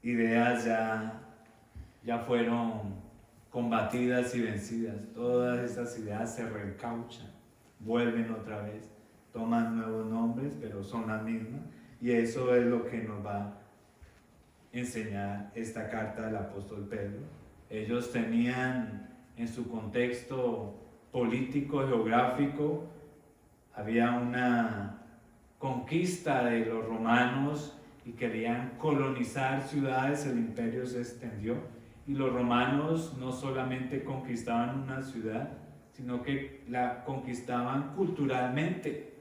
ideas ya fueron combatidas y vencidas? Todas esas ideas se reencauchan, vuelven otra vez, toman nuevos nombres, pero son las mismas. Y eso es lo que nos va a enseñar esta carta del apóstol Pedro. Ellos tenían en su contexto político, geográfico, había una conquista de los romanos y querían colonizar ciudades, el imperio se extendió y los romanos no solamente conquistaban una ciudad, sino que la conquistaban culturalmente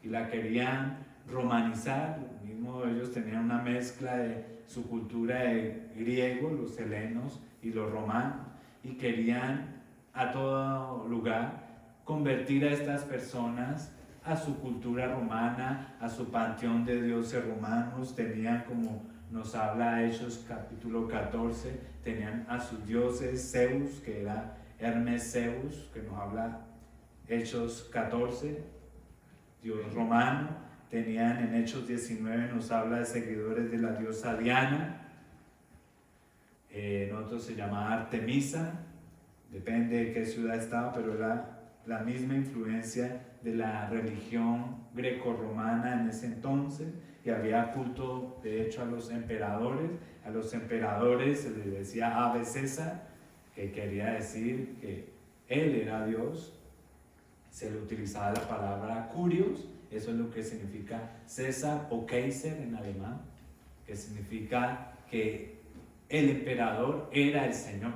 y la querían romanizar. Mismo ellos tenían una mezcla de su cultura de griego, los helenos y los romanos, y querían a todo lugar convertir a estas personas a su cultura romana, a su panteón de dioses romanos. Tenían, como nos habla Hechos capítulo 14, tenían a sus dioses, Zeus, que era Hermes Zeus, que nos habla Hechos 14, dios romano. Tenían en Hechos 19, nos habla de seguidores de la diosa Diana. En otro se llama Artemisa, depende de qué ciudad estaba, pero era la misma influencia de la religión grecorromana en ese entonces, y había culto de hecho a los emperadores. A los emperadores se les decía Ave César, que quería decir que él era Dios. Se le utilizaba la palabra Curios, eso es lo que significa César o Kaiser en alemán, que significa que el emperador era el Señor,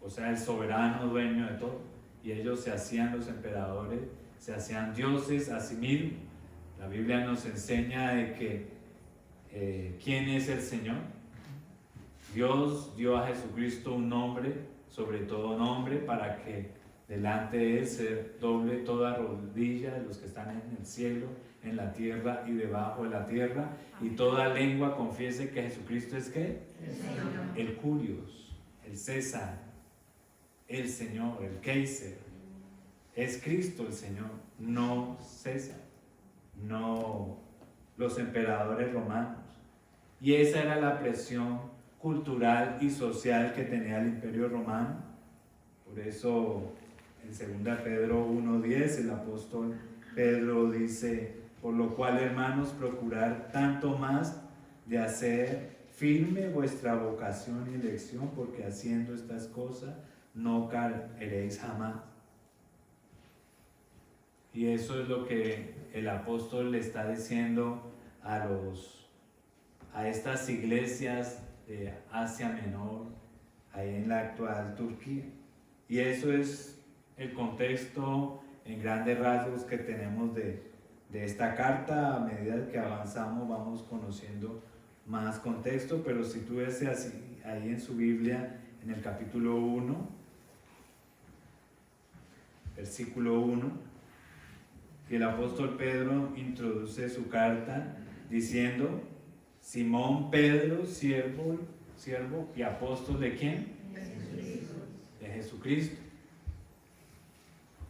o sea, el soberano dueño de todo. Y ellos se hacían, los emperadores, se hacían dioses a sí mismos. La Biblia nos enseña de que ¿quién es el Señor? Dios dio a Jesucristo un nombre, sobre todo nombre, para que delante de Él se doble toda rodilla de los que están en el cielo, en la tierra y debajo de la tierra, y toda lengua confiese que Jesucristo es ¿qué? El Curios, el César, el Señor, el Kaiser. Es Cristo el Señor, no César, no los emperadores romanos. Y esa era la presión cultural y social que tenía el imperio romano. Por eso en 2 Pedro 1:10 el apóstol Pedro dice: por lo cual, hermanos, procurar tanto más de hacer firme vuestra vocación y elección, porque haciendo estas cosas no caeréis jamás. Y eso es lo que el apóstol le está diciendo a estas iglesias de Asia Menor, ahí en la actual Turquía. Y eso es el contexto en grandes rasgos que tenemos de esta carta. A medida que avanzamos vamos conociendo más contexto, pero si tú ves así, ahí en su Biblia, en el capítulo 1, versículo 1, y el apóstol Pedro introduce su carta diciendo: Simón Pedro, siervo y apóstol ¿de quién? De Jesucristo.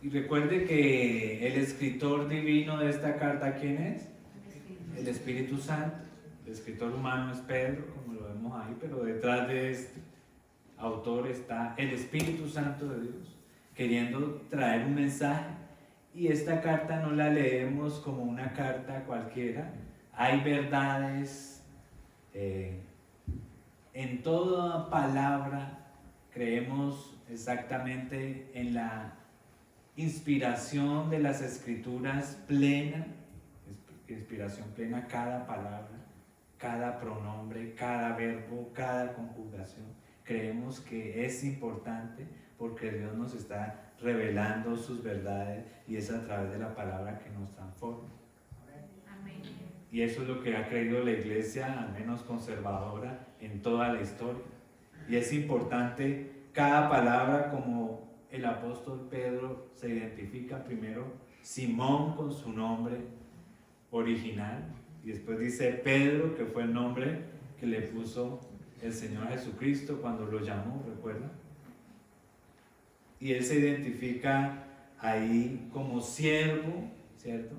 Y recuerde que el escritor divino de esta carta, ¿quién es? El Espíritu Santo. El escritor humano es Pedro, como lo vemos ahí, pero detrás de este autor está el Espíritu Santo de Dios, queriendo traer un mensaje. Y esta carta no la leemos como una carta cualquiera. Hay verdades en toda palabra. Creemos exactamente en la inspiración de las Escrituras plena, inspiración plena, cada palabra, cada pronombre, cada verbo, cada conjugación. Creemos que es importante porque Dios nos está revelando sus verdades y es a través de la palabra que nos transforma. Amén. Y eso es lo que ha creído la iglesia, al menos conservadora, en toda la historia. Y es importante cada palabra, como el apóstol Pedro se identifica primero Simón con su nombre original, y después dice Pedro, que fue el nombre que le puso el Señor Jesucristo cuando lo llamó, ¿recuerda? Y él se identifica ahí como siervo, ¿cierto?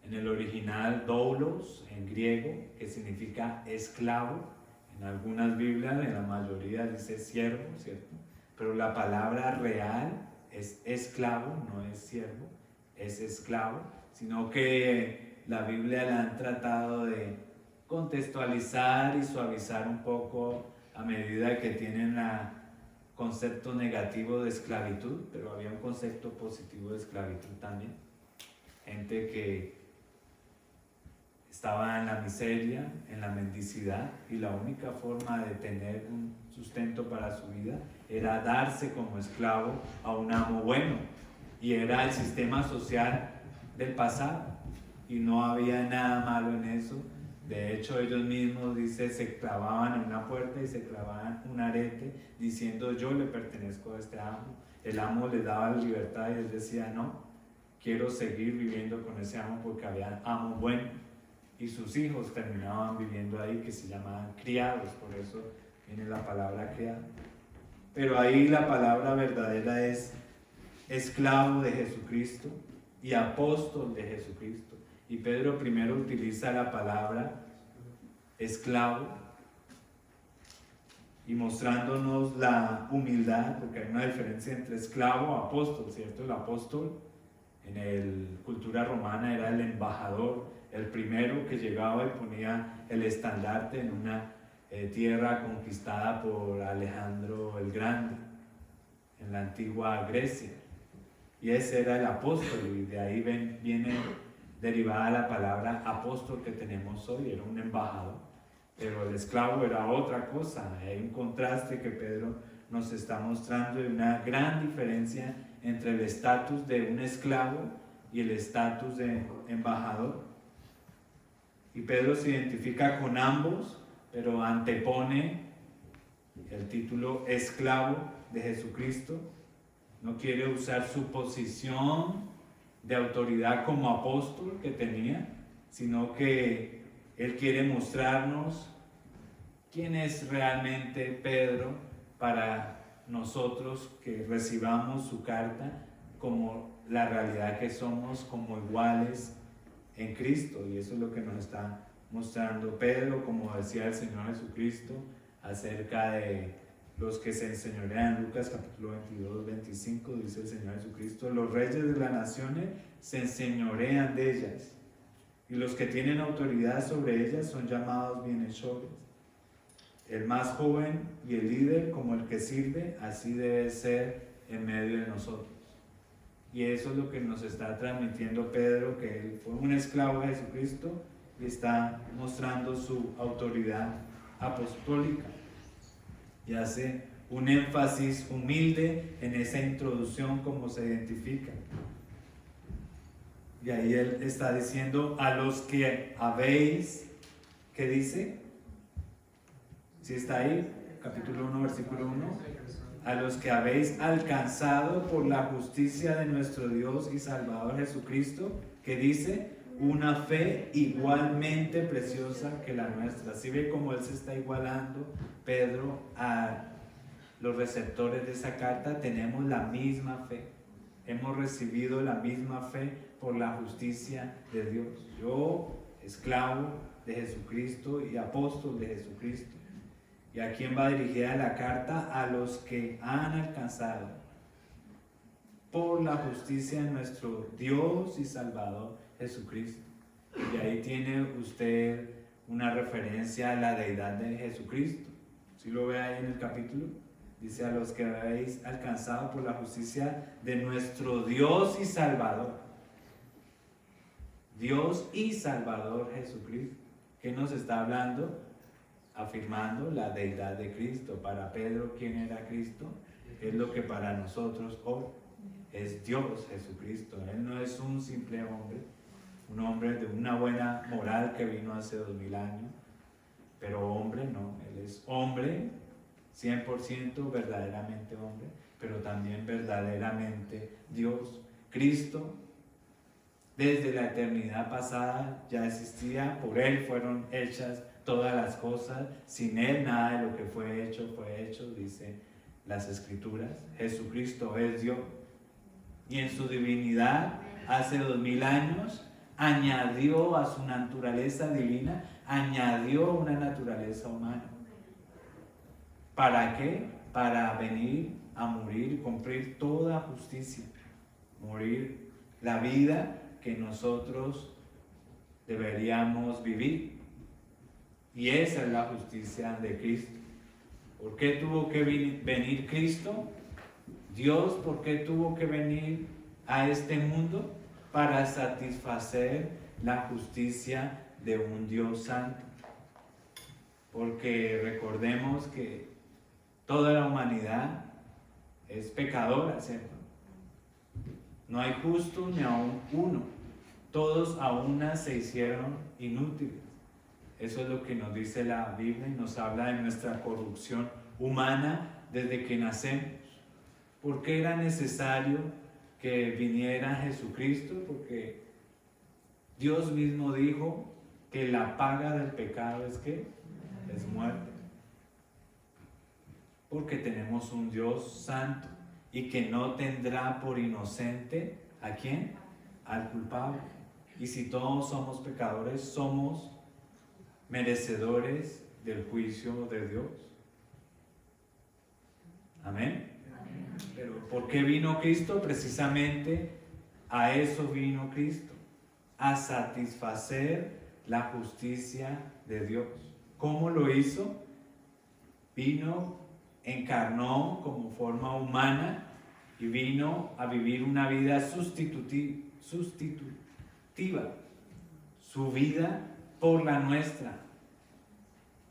En el original doulos, en griego, que significa esclavo. En algunas Biblias, en la mayoría dice siervo, ¿cierto? Pero la palabra real es esclavo, no es siervo, es esclavo, sino que la Biblia la han tratado de contextualizar y suavizar un poco a medida que tienen el concepto negativo de esclavitud, pero había un concepto positivo de esclavitud también. Gente que estaba en la miseria, en la mendicidad, y la única forma de tener un sustento para su vida era darse como esclavo a un amo bueno, y era el sistema social del pasado, y no había nada malo en eso. De hecho, ellos mismos, dice, se clavaban en una puerta y se clavaban un arete diciendo: yo le pertenezco a este amo. El amo les daba la libertad y les decía: no, quiero seguir viviendo con ese amo porque había amo bueno. Y sus hijos terminaban viviendo ahí, que se llamaban criados, por eso viene la palabra criado. Pero ahí la palabra verdadera es esclavo de Jesucristo y apóstol de Jesucristo. Y Pedro primero utiliza la palabra esclavo y mostrándonos la humildad, porque hay una diferencia entre esclavo y apóstol, ¿cierto? El apóstol en la cultura romana era el embajador, el primero que llegaba y ponía el estandarte en una tierra conquistada por Alejandro el Grande, en la antigua Grecia. Y ese era el apóstol, y de ahí viene derivada la palabra apóstol que tenemos hoy, era un embajador. Pero el esclavo era otra cosa. Hay un contraste que Pedro nos está mostrando de una gran diferencia entre el estatus de un esclavo y el estatus de embajador. Y Pedro se identifica con ambos, pero antepone el título esclavo de Jesucristo. No quiere usar su posición de autoridad como apóstol que tenía, sino que él quiere mostrarnos quién es realmente Pedro para nosotros que recibamos su carta como la realidad que somos, como iguales en Cristo. Y eso es lo que nos está mostrando Pedro, como decía el Señor Jesucristo acerca de los que se enseñorean. En Lucas capítulo 22, 25 dice el Señor Jesucristo: los reyes de las naciones se enseñorean de ellas, y los que tienen autoridad sobre ellas son llamados bienhechores. El más joven y el líder como el que sirve, así debe ser en medio de nosotros. Y eso es lo que nos está transmitiendo Pedro, que él fue un esclavo de Jesucristo y está mostrando su autoridad apostólica. Y hace un énfasis humilde en esa introducción, como se identifica. Y ahí él está diciendo: a los que habéis, ¿qué dice? ¿Sí está ahí? Capítulo 1, versículo 1. A los que habéis alcanzado por la justicia de nuestro Dios y Salvador Jesucristo, que dice: una fe igualmente preciosa que la nuestra. ¿Sí ve cómo él se está igualando, Pedro, a los receptores de esa carta? Tenemos la misma fe. Hemos recibido la misma fe por la justicia de Dios. Yo, esclavo de Jesucristo y apóstol de Jesucristo. ¿Y a quién va dirigida la carta? A los que han alcanzado por la justicia de nuestro Dios y Salvador Jesucristo. Y ahí tiene usted una referencia a la deidad de Jesucristo. ¿Sí lo ve ahí en el capítulo? Dice: a los que habéis alcanzado por la justicia de nuestro Dios y Salvador. Dios y Salvador Jesucristo. ¿Qué nos está hablando? Afirmando la deidad de Cristo. Para Pedro, ¿quién era Cristo? Es lo que para nosotros hoy es Dios Jesucristo. Él no es un simple hombre, un hombre de una buena moral que vino hace 2000 años, pero hombre no. Él es hombre, 100% verdaderamente hombre, pero también verdaderamente Dios. Cristo, desde la eternidad pasada ya existía, por Él fueron hechas todas las cosas, sin Él nada de lo que fue hecho, dice las Escrituras. Jesucristo es Dios, y en su divinidad, hace 2000 años, añadió a su naturaleza divina, añadió una naturaleza humana. ¿Para qué? Para venir a morir y cumplir toda justicia, morir la vida que nosotros deberíamos vivir. Y esa es la justicia de Cristo. ¿Por qué tuvo que venir Cristo? Dios, ¿por qué tuvo que venir a este mundo? Para satisfacer la justicia de un Dios santo. Porque recordemos que toda la humanidad es pecadora, ¿cierto? No hay justo ni aun uno. Todos a una se hicieron inútiles. Eso es lo que nos dice la Biblia y nos habla de nuestra corrupción humana desde que nacemos. ¿Por qué era necesario que viniera Jesucristo? Porque Dios mismo dijo que la paga del pecado es ¿qué? Es muerte. Porque tenemos un Dios santo y que no tendrá por inocente ¿a quién? Al culpable. Y si todos somos pecadores, somos merecedores del juicio de Dios. Amén. Pero ¿por qué vino Cristo? Precisamente a eso vino Cristo, a satisfacer la justicia de Dios. ¿Cómo lo hizo? Vino, encarnó como forma humana y vino a vivir una vida sustitutiva, su vida por la nuestra.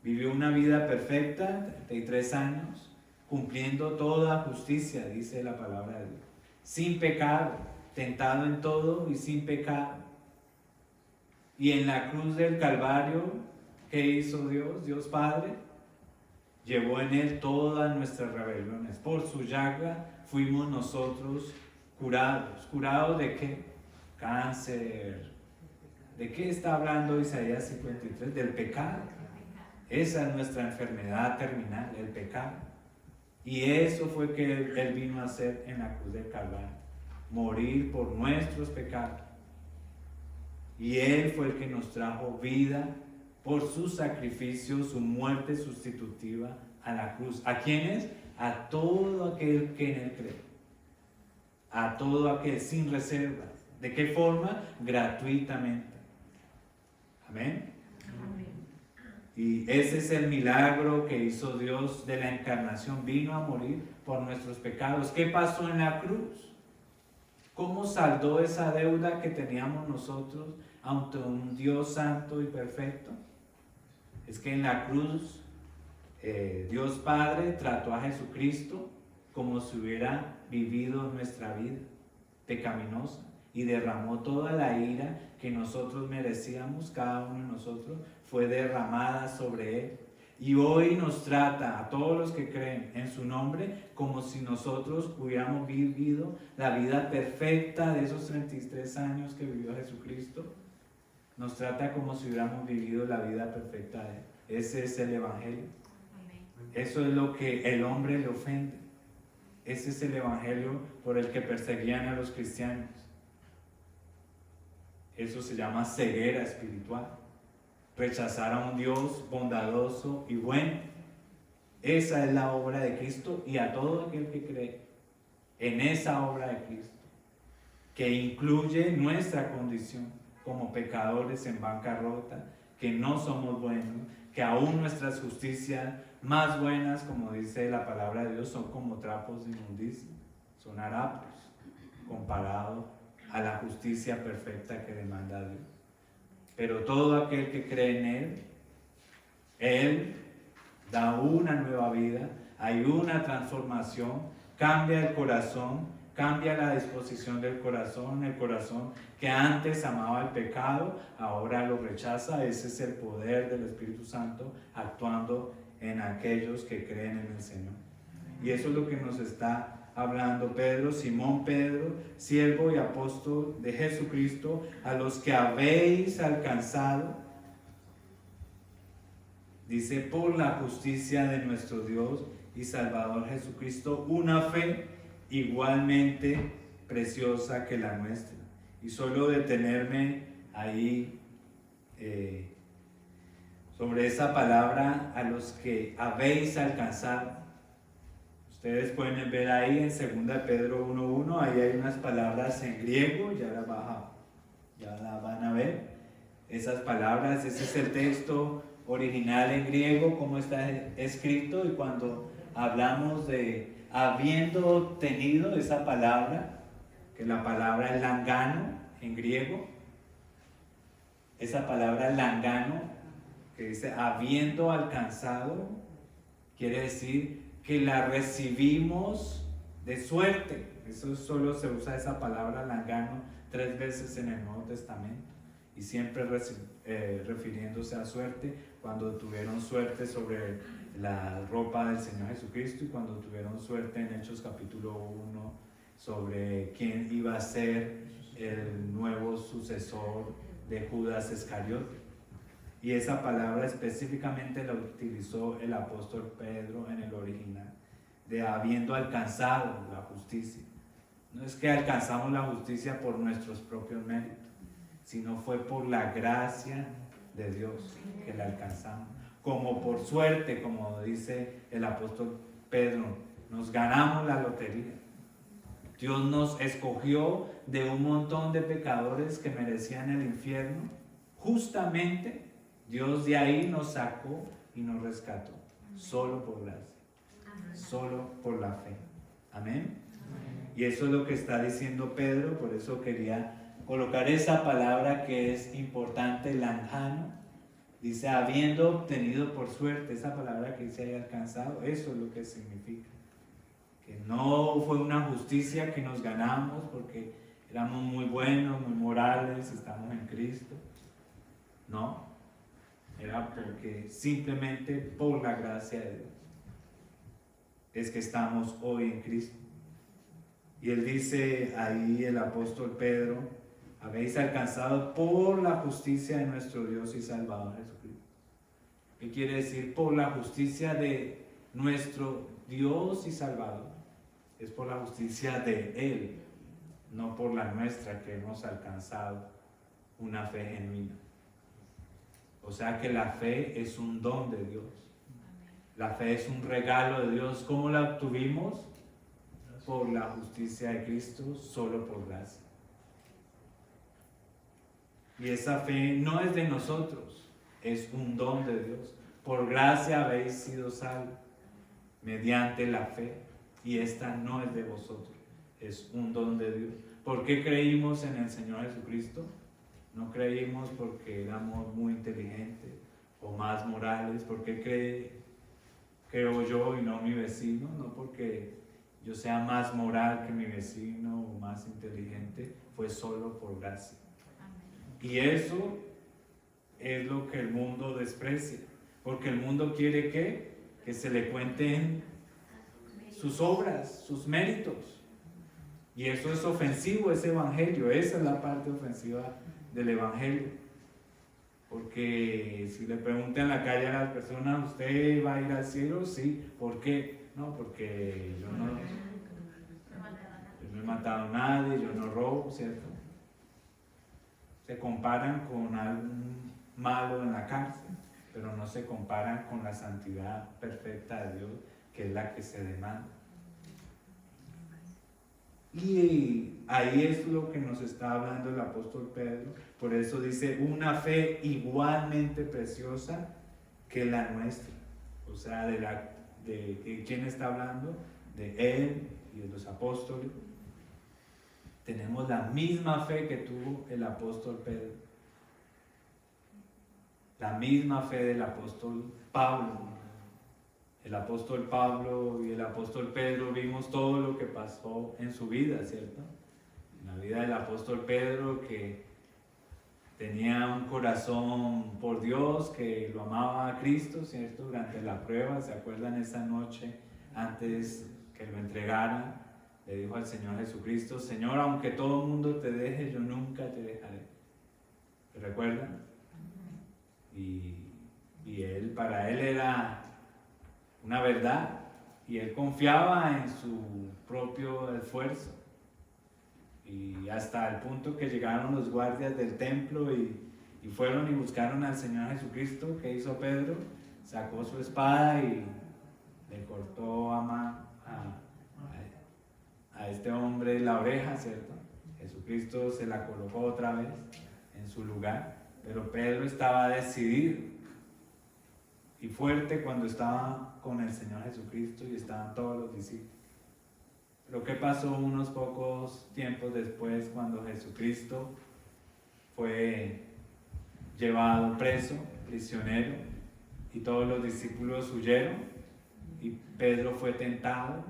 Vivió una vida perfecta, 33 años, cumpliendo toda justicia, dice la palabra de Dios, sin pecado, tentado en todo y sin pecado. Y en la cruz del Calvario, ¿qué hizo Dios? Dios Padre llevó en él todas nuestras rebeliones. Por su llaga fuimos nosotros curados. ¿Curados de qué? Cáncer. ¿De qué está hablando Isaías 53? Del pecado. Esa es nuestra enfermedad terminal, el pecado. Y eso fue que Él vino a hacer en la cruz del Calvario. Morir por nuestros pecados. Y Él fue el que nos trajo vida por su sacrificio, su muerte sustitutiva a la cruz. ¿A quiénes? A todo aquel que en Él cree. A todo aquel sin reservas. ¿De qué forma? Gratuitamente. Amén. Y ese es el milagro que hizo Dios de la encarnación. Vino a morir por nuestros pecados. ¿Qué pasó en la cruz? ¿Cómo saldó esa deuda que teníamos nosotros ante un Dios santo y perfecto? Es que en la cruz Dios Padre trató a Jesucristo como si hubiera vivido nuestra vida pecaminosa y derramó toda la ira que nosotros merecíamos, cada uno de nosotros, fue derramada sobre Él. Y hoy nos trata a todos los que creen en su nombre como si nosotros hubiéramos vivido la vida perfecta de esos 33 años que vivió Jesucristo. Nos trata como si hubiéramos vivido la vida perfecta de Él. Ese es el Evangelio. Eso es lo que el hombre le ofende. Ese es el Evangelio por el que perseguían a los cristianos. Eso se llama ceguera espiritual. Rechazar a un Dios bondadoso y bueno. Esa es la obra de Cristo y a todo aquel que cree en esa obra de Cristo, que incluye nuestra condición como pecadores en bancarrota, que no somos buenos, que aún nuestras justicias más buenas, como dice la palabra de Dios, son como trapos de inmundicia, son harapos comparado a la justicia perfecta que demanda Dios. Pero todo aquel que cree en Él da una nueva vida, hay una transformación, cambia el corazón, cambia la disposición del corazón, el corazón que antes amaba el pecado, ahora lo rechaza. Ese es el poder del Espíritu Santo actuando en aquellos que creen en el Señor. Y eso es lo que nos está hablando Pedro, Simón Pedro, siervo y apóstol de Jesucristo, a los que habéis alcanzado, dice, por la justicia de nuestro Dios y Salvador Jesucristo, una fe igualmente preciosa que la nuestra. Y solo detenerme ahí sobre esa palabra, a los que habéis alcanzado. Ustedes pueden ver ahí en 2 Pedro 1.1, ahí hay unas palabras en griego, ya la van a ver. Esas palabras, ese es el texto original en griego, como está escrito, y cuando hablamos de habiendo obtenido esa palabra, que la palabra es langano en griego, Esa palabra langano, que dice habiendo alcanzado, quiere decir que la recibimos de suerte. Eso solo se usa esa palabra langano 3 veces en el Nuevo Testamento y siempre refiriéndose a suerte, cuando tuvieron suerte sobre la ropa del Señor Jesucristo y cuando tuvieron suerte en Hechos capítulo 1 sobre quién iba a ser el nuevo sucesor de Judas Iscariote. Y esa palabra específicamente la utilizó el apóstol Pedro en el original, de habiendo alcanzado la justicia. No es que alcanzamos la justicia por nuestros propios méritos, sino fue por la gracia de Dios que la alcanzamos. Como por suerte, como dice el apóstol Pedro, nos ganamos la lotería. Dios nos escogió de un montón de pecadores que merecían el infierno. Justamente Dios de ahí nos sacó y nos rescató. Solo por gracia. Solo por la fe. Amén. Y eso es lo que está diciendo Pedro. Por eso quería colocar esa palabra que es importante, langano. Dice, habiendo obtenido por suerte. Esa palabra que dice haya alcanzado. Eso es lo que significa. Que no fue una justicia que nos ganamos porque éramos muy buenos, muy morales, estamos en Cristo. No, era porque simplemente por la gracia de Dios es que estamos hoy en Cristo. Y él dice ahí, el apóstol Pedro, habéis alcanzado por la justicia de nuestro Dios y Salvador Jesucristo. ¿Qué quiere decir? Por la justicia de nuestro Dios y Salvador. Es por la justicia de Él, no por la nuestra, que hemos alcanzado una fe genuina. O sea que la fe es un don de Dios. La fe es un regalo de Dios. ¿Cómo la obtuvimos? Por la justicia de Cristo, solo por gracia. Y esa fe no es de nosotros, es un don de Dios. Por gracia habéis sido salvos, mediante la fe. Y esta no es de vosotros, es un don de Dios. ¿Por qué creímos en el Señor Jesucristo? No creímos porque éramos muy inteligentes o más morales. ¿Por qué creo yo y no mi vecino? No porque yo sea más moral que mi vecino o más inteligente, fue solo por gracia. Y eso es lo que el mundo desprecia, porque el mundo quiere que se le cuenten sus obras, sus méritos. Y eso es ofensivo, ese evangelio. Esa es la parte ofensiva del evangelio. Porque si le preguntan en la calle a las personas, ¿usted va a ir al cielo? Sí. ¿Por qué? No, porque yo no he matado a nadie, yo no robo, ¿cierto? Se comparan con algún malo en la cárcel, pero no se comparan con la santidad perfecta de Dios, que es la que se demanda. Y ahí es lo que nos está hablando el apóstol Pedro. Por eso dice, una fe igualmente preciosa que la nuestra. O sea, de quién está hablando, de él y de los apóstoles. Tenemos la misma fe que tuvo el apóstol Pedro. La misma fe del apóstol Pablo. El apóstol Pablo y el apóstol Pedro vimos todo lo que pasó en su vida, ¿cierto? En la vida del apóstol Pedro, que tenía un corazón por Dios, que lo amaba a Cristo, ¿cierto? Durante la prueba, ¿se acuerdan esa noche antes que lo entregaran? Le dijo al Señor Jesucristo, Señor, aunque todo el mundo te deje, yo nunca te dejaré. ¿Se recuerdan? Y él, para él era una verdad, y él confiaba en su propio esfuerzo. Y hasta el punto que llegaron los guardias del templo y fueron y buscaron al Señor Jesucristo. ¿Qué hizo Pedro? Sacó su espada y le cortó a este hombre la oreja, ¿cierto? Jesucristo se la colocó otra vez en su lugar, pero Pedro estaba decidido y fuerte cuando estaba con el Señor Jesucristo y estaban todos los discípulos. Pero ¿qué pasó unos pocos tiempos después, cuando Jesucristo fue llevado preso, prisionero, y todos los discípulos huyeron, y Pedro fue tentado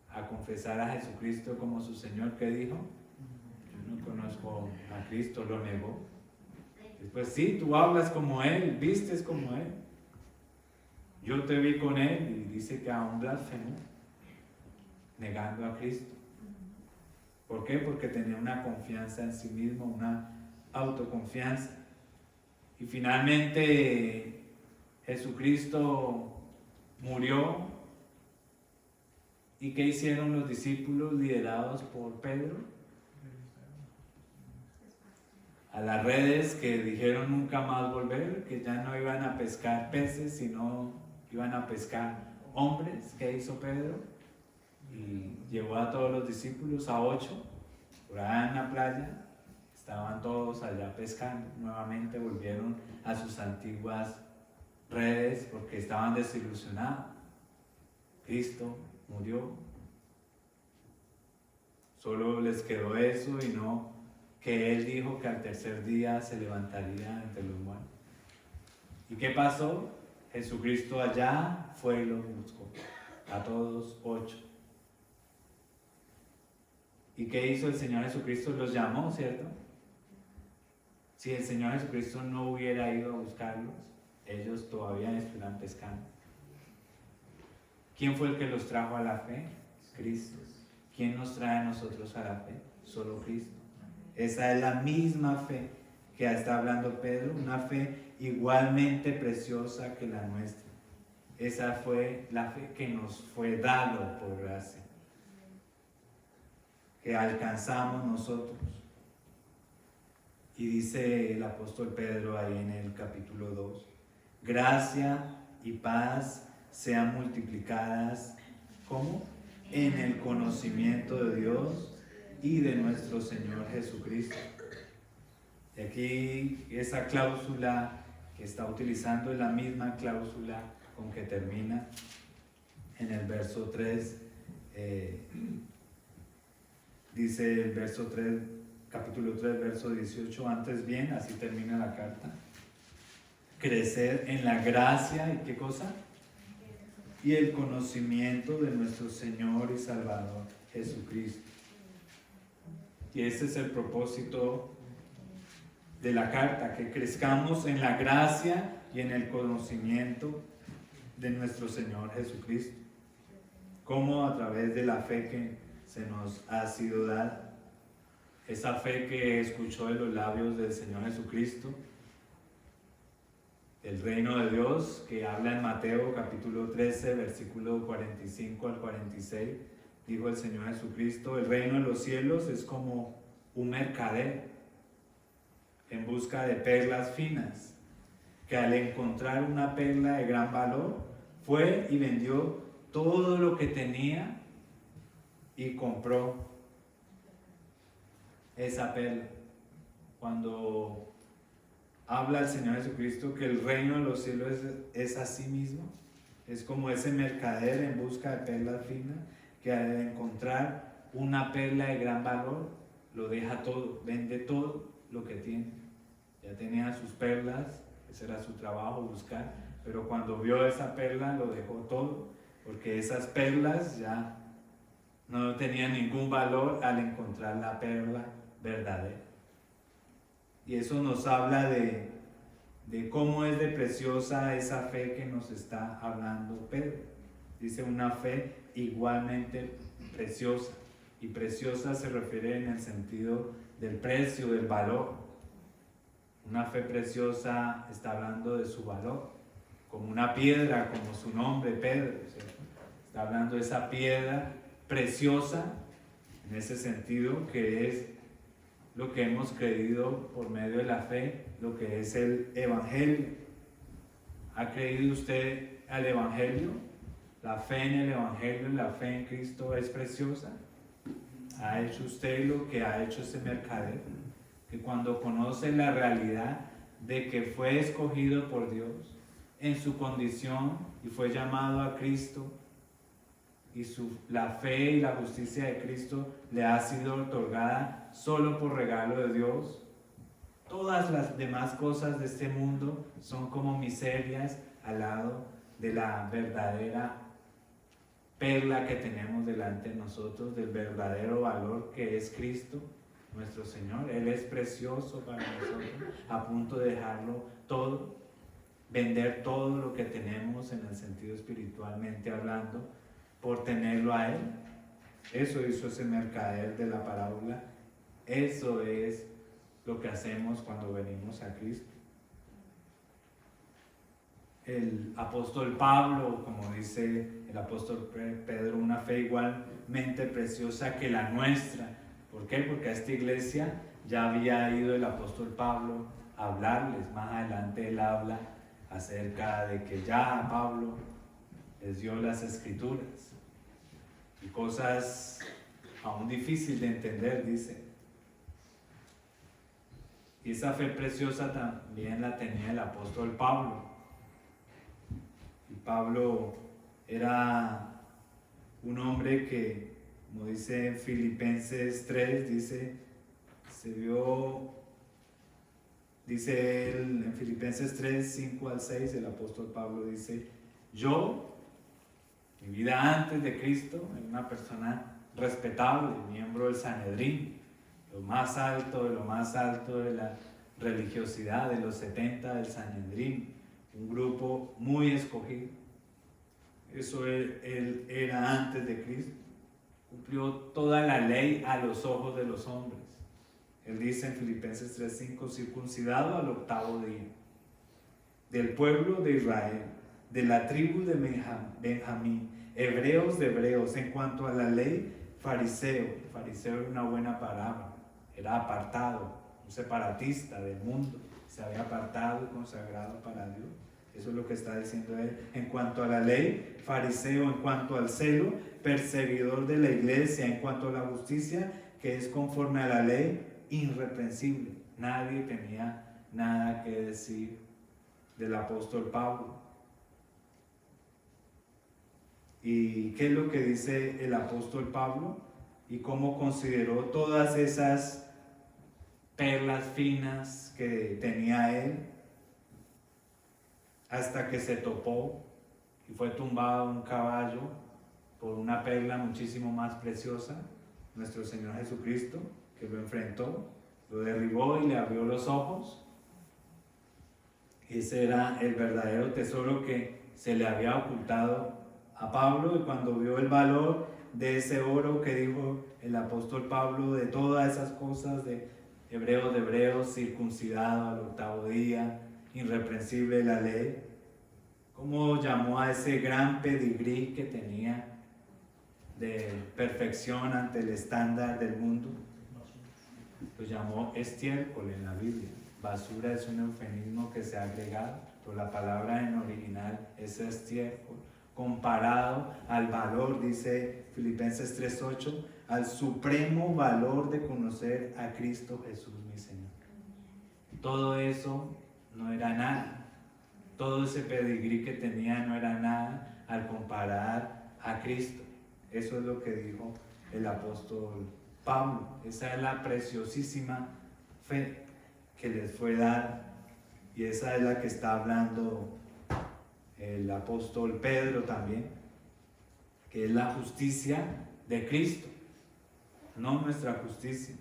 a confesar a Jesucristo como su Señor, que dijo: yo no conozco a Cristo, lo negó. Después, sí, tú hablas como Él, vistes como Él. Yo te vi con Él, y dice que aún blasfemó, negando a Cristo. ¿Por qué? Porque tenía una confianza en sí mismo, una autoconfianza. Y finalmente Jesucristo murió. ¿Y qué hicieron los discípulos liderados por Pedro? A las redes, que dijeron nunca más volver, que ya no iban a pescar peces, sino iban a pescar hombres. ¿Qué hizo Pedro? Y llevó a todos los discípulos, a 8, por allá en la playa. Estaban todos allá pescando. Nuevamente volvieron a sus antiguas redes porque estaban desilusionados. Cristo murió. Solo les quedó eso, y no que Él dijo que al tercer día se levantaría entre los muertos. ¿Y qué pasó? Jesucristo allá fue y los buscó, a todos 8. ¿Y qué hizo el Señor Jesucristo? Los llamó, ¿cierto? Si el Señor Jesucristo no hubiera ido a buscarlos, ellos todavía estuvieran pescando. ¿Quién fue el que los trajo a la fe? Cristo. ¿Quién nos trae a nosotros a la fe? Solo Cristo. Esa es la misma fe que está hablando Pedro, una fe igualmente preciosa que la nuestra. Esa fue la fe que nos fue dado por gracia, que alcanzamos nosotros. Y dice el apóstol Pedro ahí en el capítulo 2, gracia y paz sean multiplicadas, ¿cómo? En el conocimiento de Dios y de nuestro Señor Jesucristo. Y aquí esa cláusula que está utilizando es la misma cláusula con que termina en el verso 3. Dice el verso 3, capítulo 3, verso 18, antes bien, así termina la carta, crecer en la gracia y ¿qué cosa? Y el conocimiento de nuestro Señor y Salvador Jesucristo. Y ese es el propósito de la carta, que crezcamos en la gracia y en el conocimiento de nuestro Señor Jesucristo. Como a través de la fe que se nos ha sido dada, esa fe que escuchó de los labios del Señor Jesucristo, el reino de Dios que habla en Mateo capítulo 13, versículo 45 al 46, dijo el Señor Jesucristo: el reino de los cielos es como un mercader en busca de perlas finas, que al encontrar una perla de gran valor, fue y vendió todo lo que tenía y compró esa perla. Cuando habla el Señor Jesucristo que el reino de los cielos es así mismo, es como ese mercader en busca de perlas finas, que al encontrar una perla de gran valor, lo deja todo, vende todo lo que tiene. Ya tenía sus perlas, ese era su trabajo, buscar, pero cuando vio esa perla lo dejó todo, porque esas perlas ya no tenían ningún valor al encontrar la perla verdadera. Y eso nos habla de cómo es de preciosa esa fe que nos está hablando Pedro. Dice una fe igualmente preciosa. Y preciosa se refiere en el sentido del precio, del valor. Una fe preciosa está hablando de su valor, como una piedra, como su nombre, Pedro, ¿cierto? Está hablando de esa piedra preciosa, en ese sentido, que es lo que hemos creído por medio de la fe, lo que es el Evangelio. ¿Ha creído usted al Evangelio? La fe en el Evangelio, la fe en Cristo es preciosa. ¿Ha hecho usted lo que ha hecho ese mercader? Que cuando conoce la realidad de que fue escogido por Dios en su condición y fue llamado a Cristo, y la fe y la justicia de Cristo le ha sido otorgada solo por regalo de Dios, todas las demás cosas de este mundo son como miserias al lado de la verdadera perla que tenemos delante de nosotros, del verdadero valor que es Cristo, nuestro Señor. Él es precioso para nosotros, a punto de dejarlo todo, vender todo lo que tenemos en el sentido espiritualmente hablando, por tenerlo a Él. Eso hizo ese mercader de la parábola. Eso es lo que hacemos cuando venimos a Cristo. El apóstol Pablo, como dice el apóstol Pedro, una fe igualmente preciosa que la nuestra. ¿Por qué? Porque a esta iglesia ya había ido el apóstol Pablo a hablarles. Más adelante él habla acerca de que ya Pablo les dio las escrituras y cosas aún difíciles de entender, dice. Y esa fe preciosa también la tenía el apóstol Pablo. Y Pablo era un hombre que, como dice en Filipenses 3, dice él en Filipenses 3, 5 al 6, el apóstol Pablo dice: yo, mi vida antes de Cristo, era una persona respetable, miembro del Sanedrín, lo más alto de la religiosidad, de los 70 del Sanedrín, un grupo muy escogido. Eso él era antes de Cristo. Cumplió toda la ley a los ojos de los hombres. Él dice en Filipenses 3:5, circuncidado al 8º día, del pueblo de Israel, de la tribu de Benjamín, hebreos de hebreos, en cuanto a la ley, fariseo. Fariseo era una buena palabra, era apartado, un separatista del mundo, se había apartado y consagrado para Dios. Eso es lo que está diciendo él. En cuanto a la ley, fariseo; en cuanto al celo, perseguidor de la iglesia; en cuanto a la justicia, que es conforme a la ley, irreprensible. Nadie tenía nada que decir del apóstol Pablo. ¿Y qué es lo que dice el apóstol Pablo? Y cómo consideró todas esas perlas finas que tenía él, hasta que se topó y fue tumbado un caballo por una perla muchísimo más preciosa, nuestro Señor Jesucristo, que lo enfrentó, lo derribó y le abrió los ojos. Ese era el verdadero tesoro que se le había ocultado a Pablo, y cuando vio el valor de ese oro que dijo el apóstol Pablo, de todas esas cosas, de hebreos, circuncidado al 8º día, irreprensible la ley, cómo llamó a ese gran pedigrí que tenía de perfección ante el estándar del mundo, lo llamó estiércol en la Biblia. Basura es un eufemismo que se ha agregado, pero la palabra en original es estiércol, comparado al valor, dice Filipenses 3:8, al supremo valor de conocer a Cristo Jesús mi Señor. Todo eso no era nada. Todo ese pedigrí que tenía no era nada al comparar a Cristo. Eso es lo que dijo el apóstol Pablo. Esa es la preciosísima fe que les fue dada, y esa es la que está hablando el apóstol Pedro también, que es la justicia de Cristo, no nuestra justicia.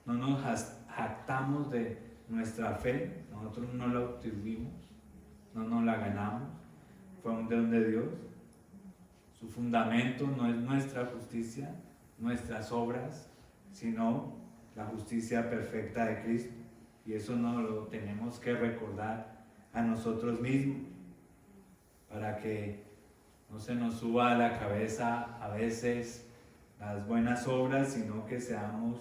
No nos jactamos de nuestra fe, nosotros no la obtuvimos, no nos la ganamos, fue un don de Dios. Su fundamento no es nuestra justicia, nuestras obras, sino la justicia perfecta de Cristo. Y eso nos lo tenemos que recordar a nosotros mismos, para que no se nos suba a la cabeza a veces las buenas obras, sino que seamos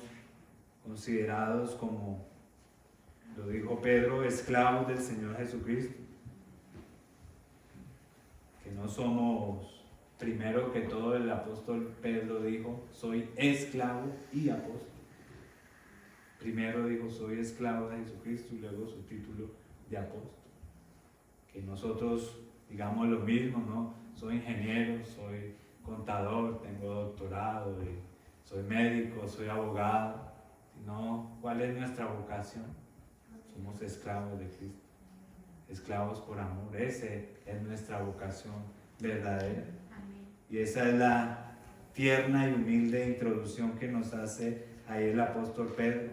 considerados como, lo dijo Pedro, esclavos del Señor Jesucristo. Que no somos, primero que todo el apóstol Pedro dijo, soy esclavo y apóstol. Primero dijo, soy esclavo de Jesucristo, y luego su título de apóstol. Que nosotros digamos lo mismo, ¿no? Soy ingeniero, soy contador, tengo doctorado, soy médico, soy abogado. sino cuál es nuestra vocación. Somos esclavos de Cristo, esclavos por amor. Esa es nuestra vocación verdadera. Y esa es la tierna y humilde introducción que nos hace ahí el apóstol Pedro.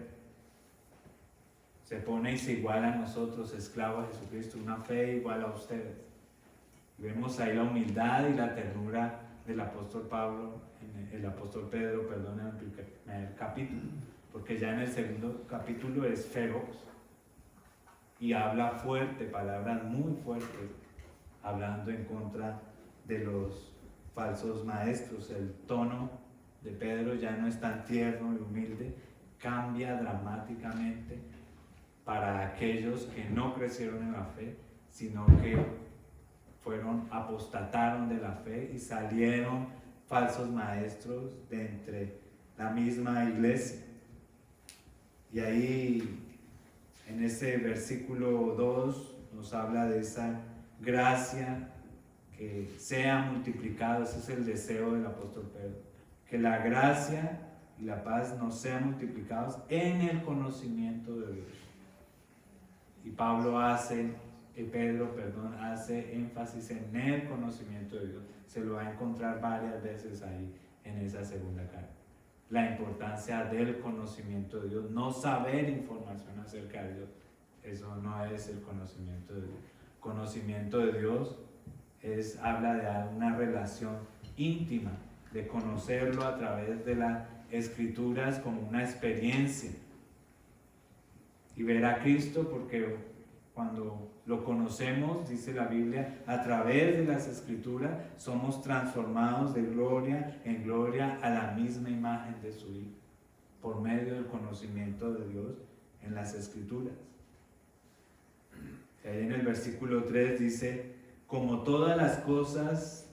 Se pone y se iguala a nosotros, esclavos de Jesucristo, una fe igual a ustedes. Vemos ahí la humildad y la ternura del apóstol el apóstol Pedro, perdón, en el primer capítulo, porque ya en el segundo capítulo es feroz y habla fuerte, palabras muy fuertes, hablando en contra de los falsos maestros. El tono de Pedro ya no es tan tierno y humilde, cambia dramáticamente para aquellos que no crecieron en la fe, sino que apostataron de la fe y salieron falsos maestros de entre la misma iglesia. Y ahí en ese versículo 2 nos habla de esa gracia que sea multiplicada. Ese es el deseo del apóstol Pedro, que la gracia y la paz nos sean multiplicados en el conocimiento de Dios. Y Pedro hace énfasis en el conocimiento de Dios. Se lo va a encontrar varias veces ahí en esa segunda carta. La importancia del conocimiento de Dios, no saber información acerca de Dios, eso no es el conocimiento de Dios. Conocimiento de Dios habla de una relación íntima, de conocerlo a través de las Escrituras como una experiencia. Y ver a Cristo, porque cuando lo conocemos, dice la Biblia, a través de las Escrituras somos transformados de gloria en gloria a la misma imagen de su Hijo, por medio del conocimiento de Dios en las Escrituras. Y ahí en el versículo 3 dice, como todas las cosas,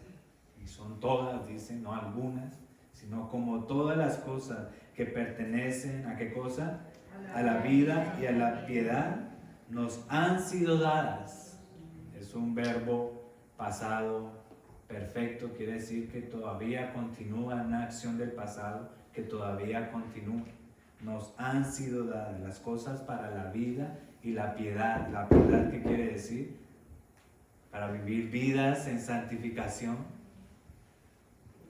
y son todas, dice, no algunas, sino como todas las cosas que pertenecen ¿a qué cosa? A la vida y a la piedad, nos han sido dadas. Es un verbo pasado perfecto, quiere decir que todavía continúa una acción del pasado, que todavía continúa. Nos han sido dadas las cosas para la vida y la piedad. ¿La piedad qué quiere decir? Para vivir vidas en santificación.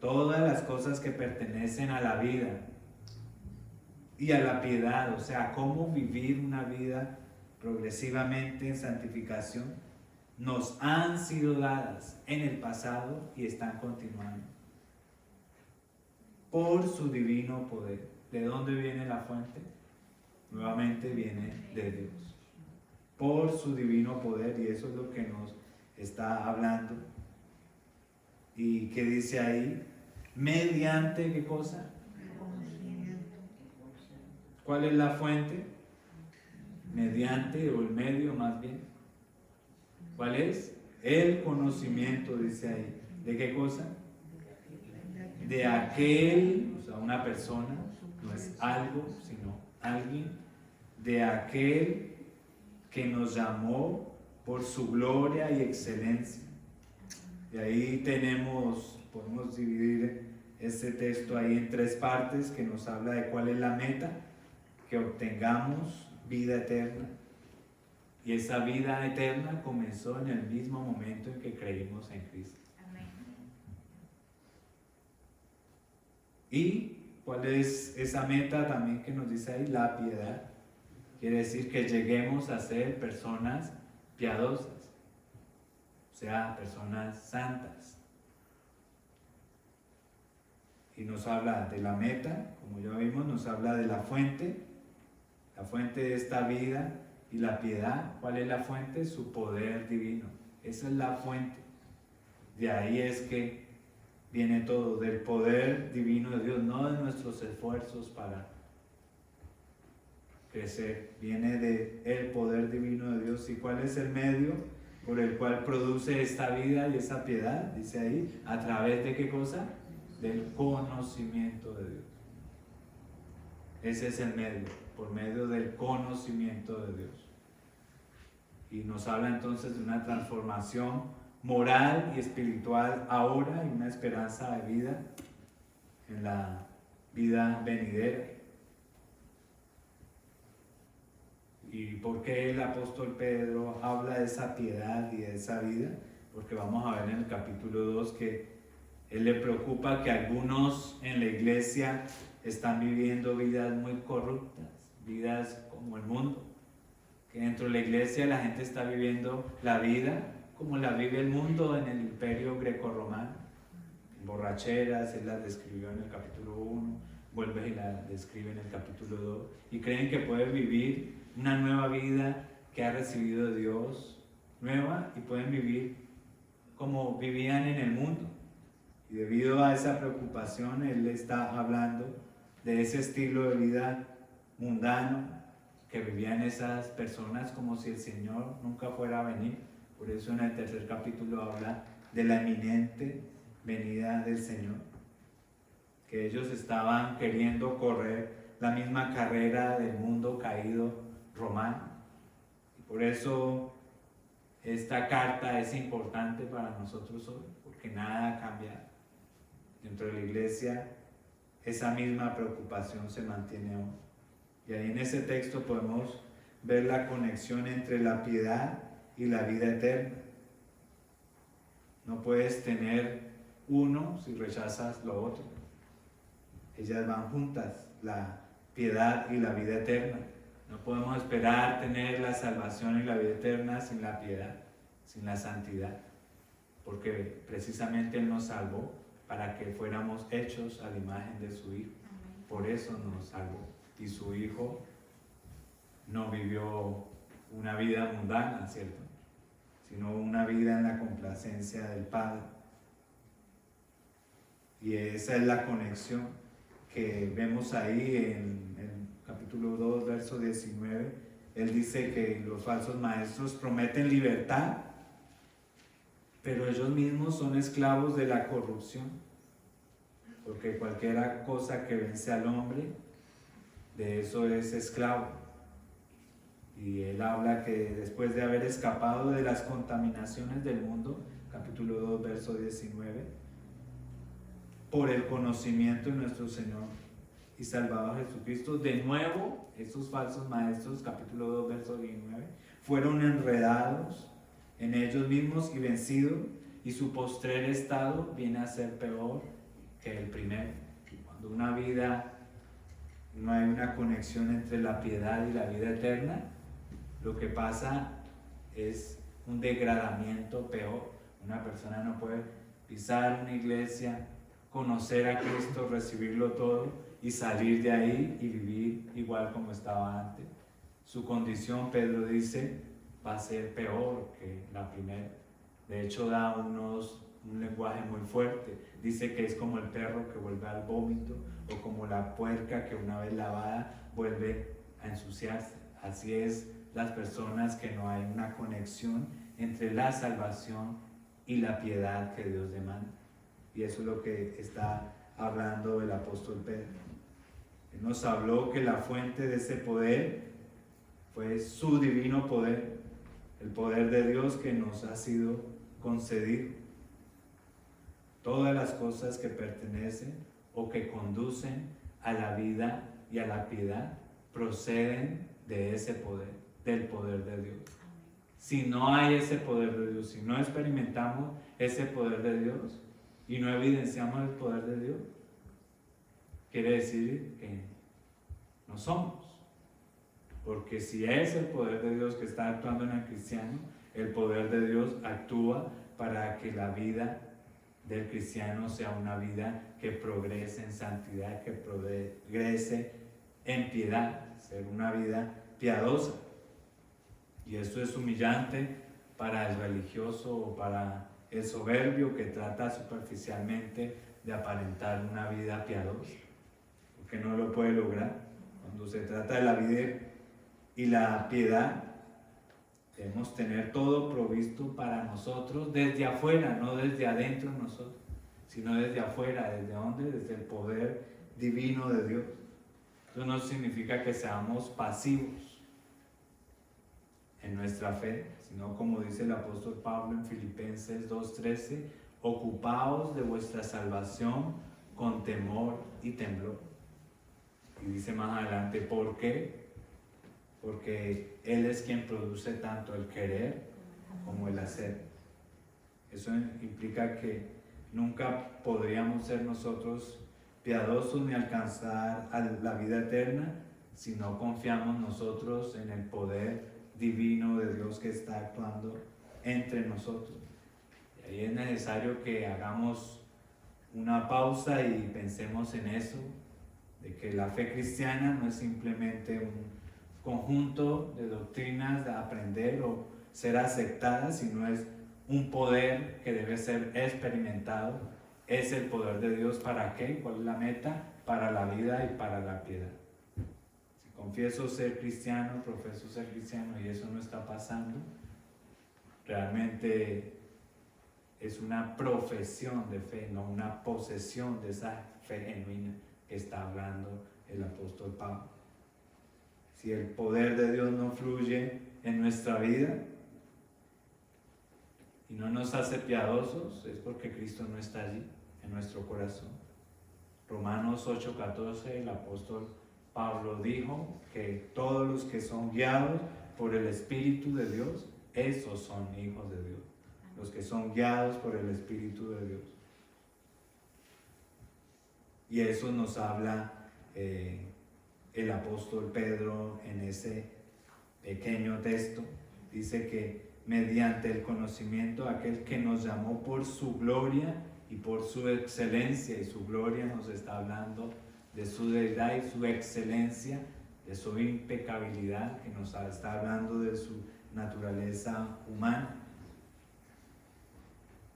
Todas las cosas que pertenecen a la vida y a la piedad, o sea, cómo vivir una vida progresivamente en santificación, nos han sido dadas en el pasado y están continuando por su divino poder. ¿De dónde viene la fuente? Nuevamente viene de Dios, por su divino poder, y eso es lo que nos está hablando. ¿Y qué dice ahí? ¿Mediante qué cosa? ¿Cuál es la fuente? Mediante, o el medio más bien. ¿Cuál es? El conocimiento, dice ahí. ¿De qué cosa? De aquel, o sea, una persona, no es algo, sino alguien, de aquel que nos llamó por su gloria y excelencia. Y ahí podemos dividir este texto ahí en tres partes que nos habla de cuál es la meta, que obtengamos vida eterna. Y esa vida eterna comenzó en el mismo momento en que creímos en Cristo. Amén. ¿Y cuál es esa meta también que nos dice ahí? La piedad. Quiere decir que lleguemos a ser personas piadosas, o sea, personas santas. Y nos habla de la meta, como ya vimos, nos habla de la fuente de esta vida y la piedad. ¿Cuál es la fuente? Su poder divino. Esa es la fuente. De ahí es que viene todo, del poder divino de Dios, no de nuestros esfuerzos para crecer. Viene del poder divino de Dios. ¿Y cuál es el medio por el cual produce esta vida y esa piedad? Dice ahí, ¿a través de qué cosa? Del conocimiento de Dios. Ese es el medio, por medio del conocimiento de Dios. Y nos habla entonces de una transformación moral y espiritual ahora y una esperanza de vida en la vida venidera. ¿Y por qué el apóstol Pedro habla de esa piedad y de esa vida? Porque vamos a ver en el capítulo 2 que él le preocupa que algunos en la iglesia están viviendo vidas muy corruptas, vidas como el mundo. Que dentro de la iglesia la gente está viviendo la vida como la vive el mundo en el imperio grecorromano. Borracheras, él las describió en el capítulo 1, vuelve y las describe en el capítulo 2, y creen que pueden vivir una nueva vida que ha recibido de Dios, nueva, y pueden vivir como vivían en el mundo. Y debido a esa preocupación, él está hablando de ese estilo de vida mundano que vivían esas personas como si el Señor nunca fuera a venir. Por eso en el tercer capítulo habla de la inminente venida del Señor, que ellos estaban queriendo correr la misma carrera del mundo caído romano. Y por eso esta carta es importante para nosotros hoy, porque nada ha cambiado. Dentro de la iglesia esa misma preocupación se mantiene hoy. Y ahí en ese texto podemos ver la conexión entre la piedad y la vida eterna. No puedes tener uno si rechazas lo otro. Ellas van juntas, la piedad y la vida eterna. No podemos esperar tener la salvación y la vida eterna sin la piedad, sin la santidad, porque precisamente Él nos salvó para que fuéramos hechos a la imagen de su Hijo. Por eso nos salvó. Y su Hijo no vivió una vida mundana, ¿cierto? Sino una vida en la complacencia del Padre. Y esa es la conexión que vemos ahí en el capítulo 2, verso 19. Él dice que los falsos maestros prometen libertad, pero ellos mismos son esclavos de la corrupción, porque cualquier cosa que vence al hombre, de eso es esclavo. Y él habla que después de haber escapado de las contaminaciones del mundo, capítulo 2, verso 19, por el conocimiento de nuestro Señor y Salvador Jesucristo, de nuevo, esos falsos maestros, capítulo 2, verso 19, fueron enredados en ellos mismos y vencidos, y su postrer estado viene a ser peor que el primero. Cuando una vida no hay una conexión entre la piedad y la vida eterna, lo que pasa es un degradamiento peor. Una persona no puede pisar una iglesia, conocer a Cristo, recibirlo todo y salir de ahí y vivir igual como estaba antes. Su condición, Pedro dice, va a ser peor que la primera. De hecho, da un lenguaje muy fuerte. Dice que es como el perro que vuelve al vómito, o como la puerca que una vez lavada vuelve a ensuciarse. Así es las personas que no hay una conexión entre la salvación y la piedad que Dios demanda. Y eso es lo que está hablando el apóstol Pedro. Él nos habló que la fuente de ese poder fue su divino poder, el poder de Dios que nos ha sido concedido. Todas las cosas que pertenecen o que conducen a la vida y a la piedad proceden de ese poder, del poder de Dios. Si no hay ese poder de Dios, si no experimentamos ese poder de Dios y no evidenciamos el poder de Dios, quiere decir que no somos. Porque si es el poder de Dios que está actuando en el cristiano, el poder de Dios actúa para que la vida del cristiano sea una vida que progrese en santidad, que progrese en piedad, ser una vida piadosa. Y esto es humillante para el religioso o para el soberbio que trata superficialmente de aparentar una vida piadosa, porque no lo puede lograr. Cuando se trata de la vida y la piedad, debemos tener todo provisto para nosotros desde afuera, no desde adentro de nosotros, sino desde afuera. ¿Desde dónde? Desde el poder divino de Dios. Eso no significa que seamos pasivos en nuestra fe, sino como dice el apóstol Pablo en Filipenses 2:13, ocupaos de vuestra salvación con temor y temblor. Y dice más adelante, ¿por qué? porque Él es quien produce tanto el querer como el hacer. Eso implica que nunca podríamos ser nosotros piadosos ni alcanzar a la vida eterna si no confiamos nosotros en el poder divino de Dios que está actuando entre nosotros. Y ahí es necesario que hagamos una pausa y pensemos en eso, de que la fe cristiana no es simplemente un conjunto de doctrinas de aprender o ser aceptada, sino es un poder que debe ser experimentado. Es el poder de Dios. ¿Para qué? ¿Cuál es la meta? Para la vida y para la piedad. Si confieso ser cristiano, profeso ser cristiano y eso no está pasando, realmente es una profesión de fe, no una posesión de esa fe genuina que está hablando el apóstol Pablo. Si el poder de Dios no fluye en nuestra vida y no nos hace piadosos, es porque Cristo no está allí en nuestro corazón. Romanos 8:14, el apóstol Pablo dijo que todos los que son guiados por el Espíritu de Dios, esos son hijos de Dios. Los que son guiados por el Espíritu de Dios. Y eso nos habla el apóstol Pedro en ese pequeño texto. Dice que mediante el conocimiento de aquel que nos llamó por su gloria y por su excelencia, y su gloria nos está hablando de su deidad y su excelencia, de su impecabilidad, que nos está hablando de su naturaleza humana.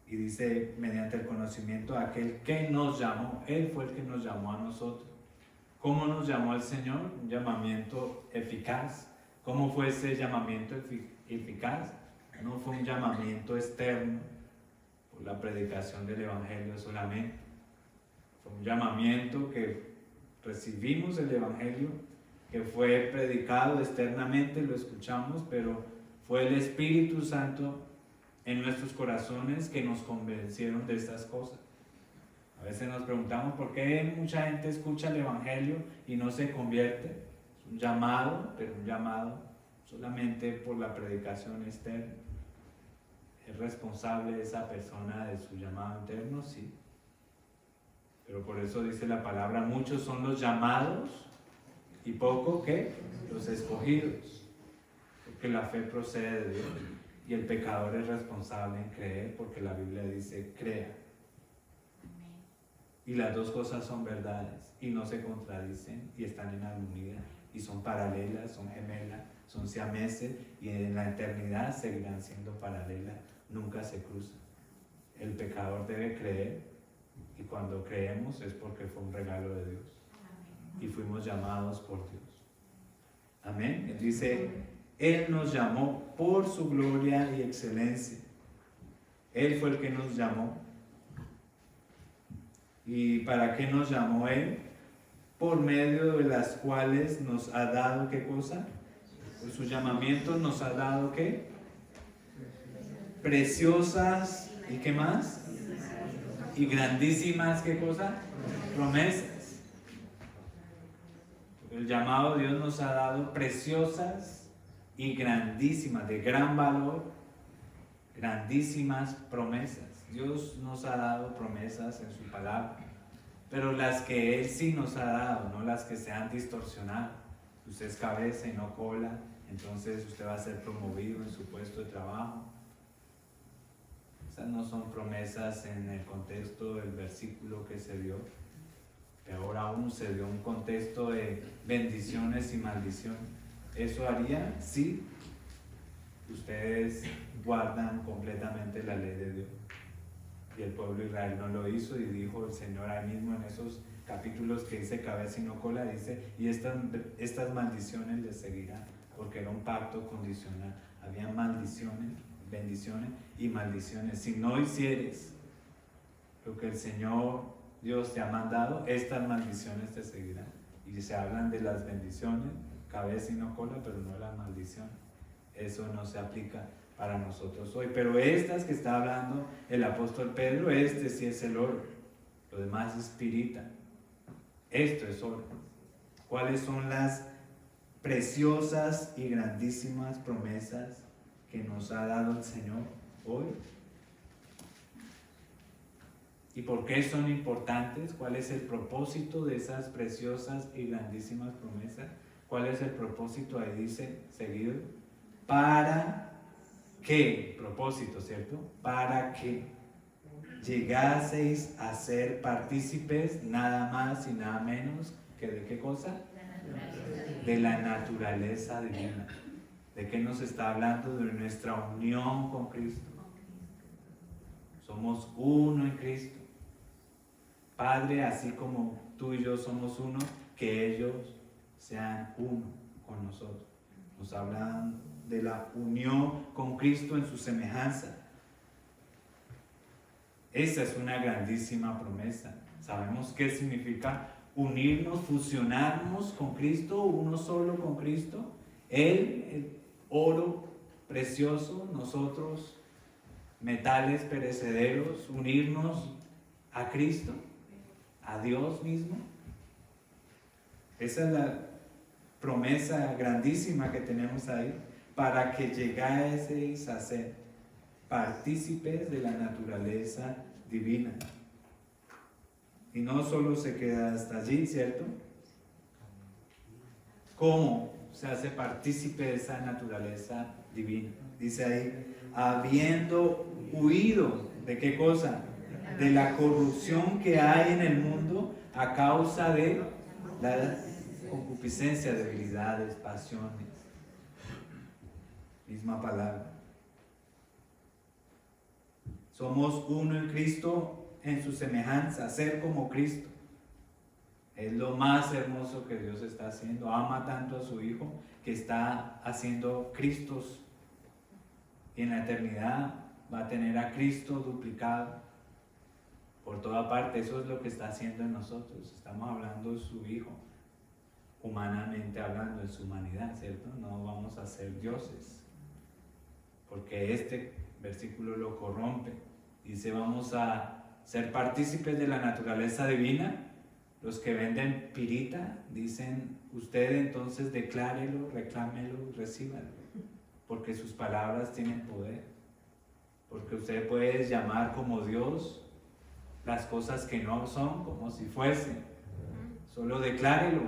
Y dice, mediante el conocimiento de aquel que nos llamó, Él fue el que nos llamó a nosotros. ¿Cómo nos llamó el Señor? Un llamamiento eficaz. ¿Cómo fue ese llamamiento eficaz? No fue un llamamiento externo por la predicación del Evangelio solamente. Fue un llamamiento que recibimos el Evangelio, que fue predicado externamente, lo escuchamos, pero fue el Espíritu Santo en nuestros corazones que nos convencieron de estas cosas. A veces nos preguntamos por qué mucha gente escucha el Evangelio y no se convierte. Es un llamado, pero un llamado solamente por la predicación externa. ¿Es responsable esa persona de su llamado interno? Sí. Pero por eso dice la palabra, muchos son los llamados y poco, ¿qué? Los escogidos. Porque la fe procede de Dios. Y el pecador es responsable en creer, porque la Biblia dice, crea. Y las dos cosas son verdades, y no se contradicen, y están en armonía, y son paralelas, son gemelas, son siameses, y en la eternidad seguirán siendo paralelas, nunca se cruzan. El pecador debe creer, y cuando creemos es porque fue un regalo de Dios, y fuimos llamados por Dios. Amén. Él dice, Él nos llamó por su gloria y excelencia. Él fue el que nos llamó. ¿Y para qué nos llamó Él? Por medio de las cuales nos ha dado, ¿qué cosa? Por su llamamiento nos ha dado, ¿qué? Preciosas, ¿y qué más? Y grandísimas, ¿qué cosa? Promesas. El llamado de Dios nos ha dado preciosas y grandísimas, de gran valor, grandísimas promesas. Dios nos ha dado promesas en su palabra, pero las que Él sí nos ha dado, no las que se han distorsionado. Usted es cabeza y no cola, entonces usted va a ser promovido en su puesto de trabajo. Esas no son promesas en el contexto del versículo que se dio. Peor aún, se dio un contexto de bendiciones y maldiciones. Eso haría si ustedes guardan completamente la ley de Dios. Y el pueblo de Israel no lo hizo, y dijo el Señor ahí mismo en esos capítulos que dice cabeza y no cola, dice, y estas maldiciones les seguirán, porque era un pacto condicional. Había maldiciones, bendiciones y maldiciones. Si no hicieres lo que el Señor Dios te ha mandado, estas maldiciones te seguirán. Y se hablan de las bendiciones, cabeza y no cola, pero no de las maldiciones. Eso no se aplica para nosotros hoy. Pero estas que está hablando el apóstol Pedro, este sí es el oro. Lo demás es pirita. Esto es oro. ¿Cuáles son las preciosas y grandísimas promesas que nos ha dado el Señor hoy. ¿Y por qué son importantes? ¿Cuál es el propósito de esas preciosas y grandísimas promesas? ¿Cuál es el propósito? Ahí dice seguido. ¿Para qué? Propósito, ¿cierto? Para que llegaseis a ser partícipes nada más y nada menos que ¿de qué cosa? De la naturaleza divina. ¿De qué nos está hablando? De nuestra unión con Cristo. Somos uno en Cristo. Padre, así como tú y yo somos uno, que ellos sean uno con nosotros. Nos hablan de la unión con Cristo en su semejanza. Esa es una grandísima promesa. ¿Sabemos qué significa unirnos, fusionarnos con Cristo, uno solo con Cristo? Él, el oro precioso, nosotros, metales perecederos, unirnos a Cristo, a Dios mismo. Esa es la promesa grandísima que tenemos ahí, para que llegaseis a ser partícipes de la naturaleza divina. Y no solo se queda hasta allí, ¿cierto? ¿Cómo se hace partícipe de esa naturaleza divina? Dice ahí, habiendo huido, ¿de qué cosa? De la corrupción que hay en el mundo a causa de la concupiscencia, debilidades, pasiones. Misma palabra. Somos uno en Cristo en su semejanza, ser como Cristo. Es lo más hermoso que Dios está haciendo. Ama tanto a su Hijo que está haciendo Cristos. Y en la eternidad va a tener a Cristo duplicado por toda parte. Eso es lo que está haciendo en nosotros. Estamos hablando de su Hijo, humanamente hablando, de su humanidad, ¿cierto? No vamos a ser dioses, porque este versículo lo corrompe. Dice, vamos a ser partícipes de la naturaleza divina. Los que venden pirita dicen, usted entonces declárelo, reclámelo, recíbalo, porque sus palabras tienen poder, porque usted puede llamar como Dios las cosas que no son como si fuesen. Solo declárelo,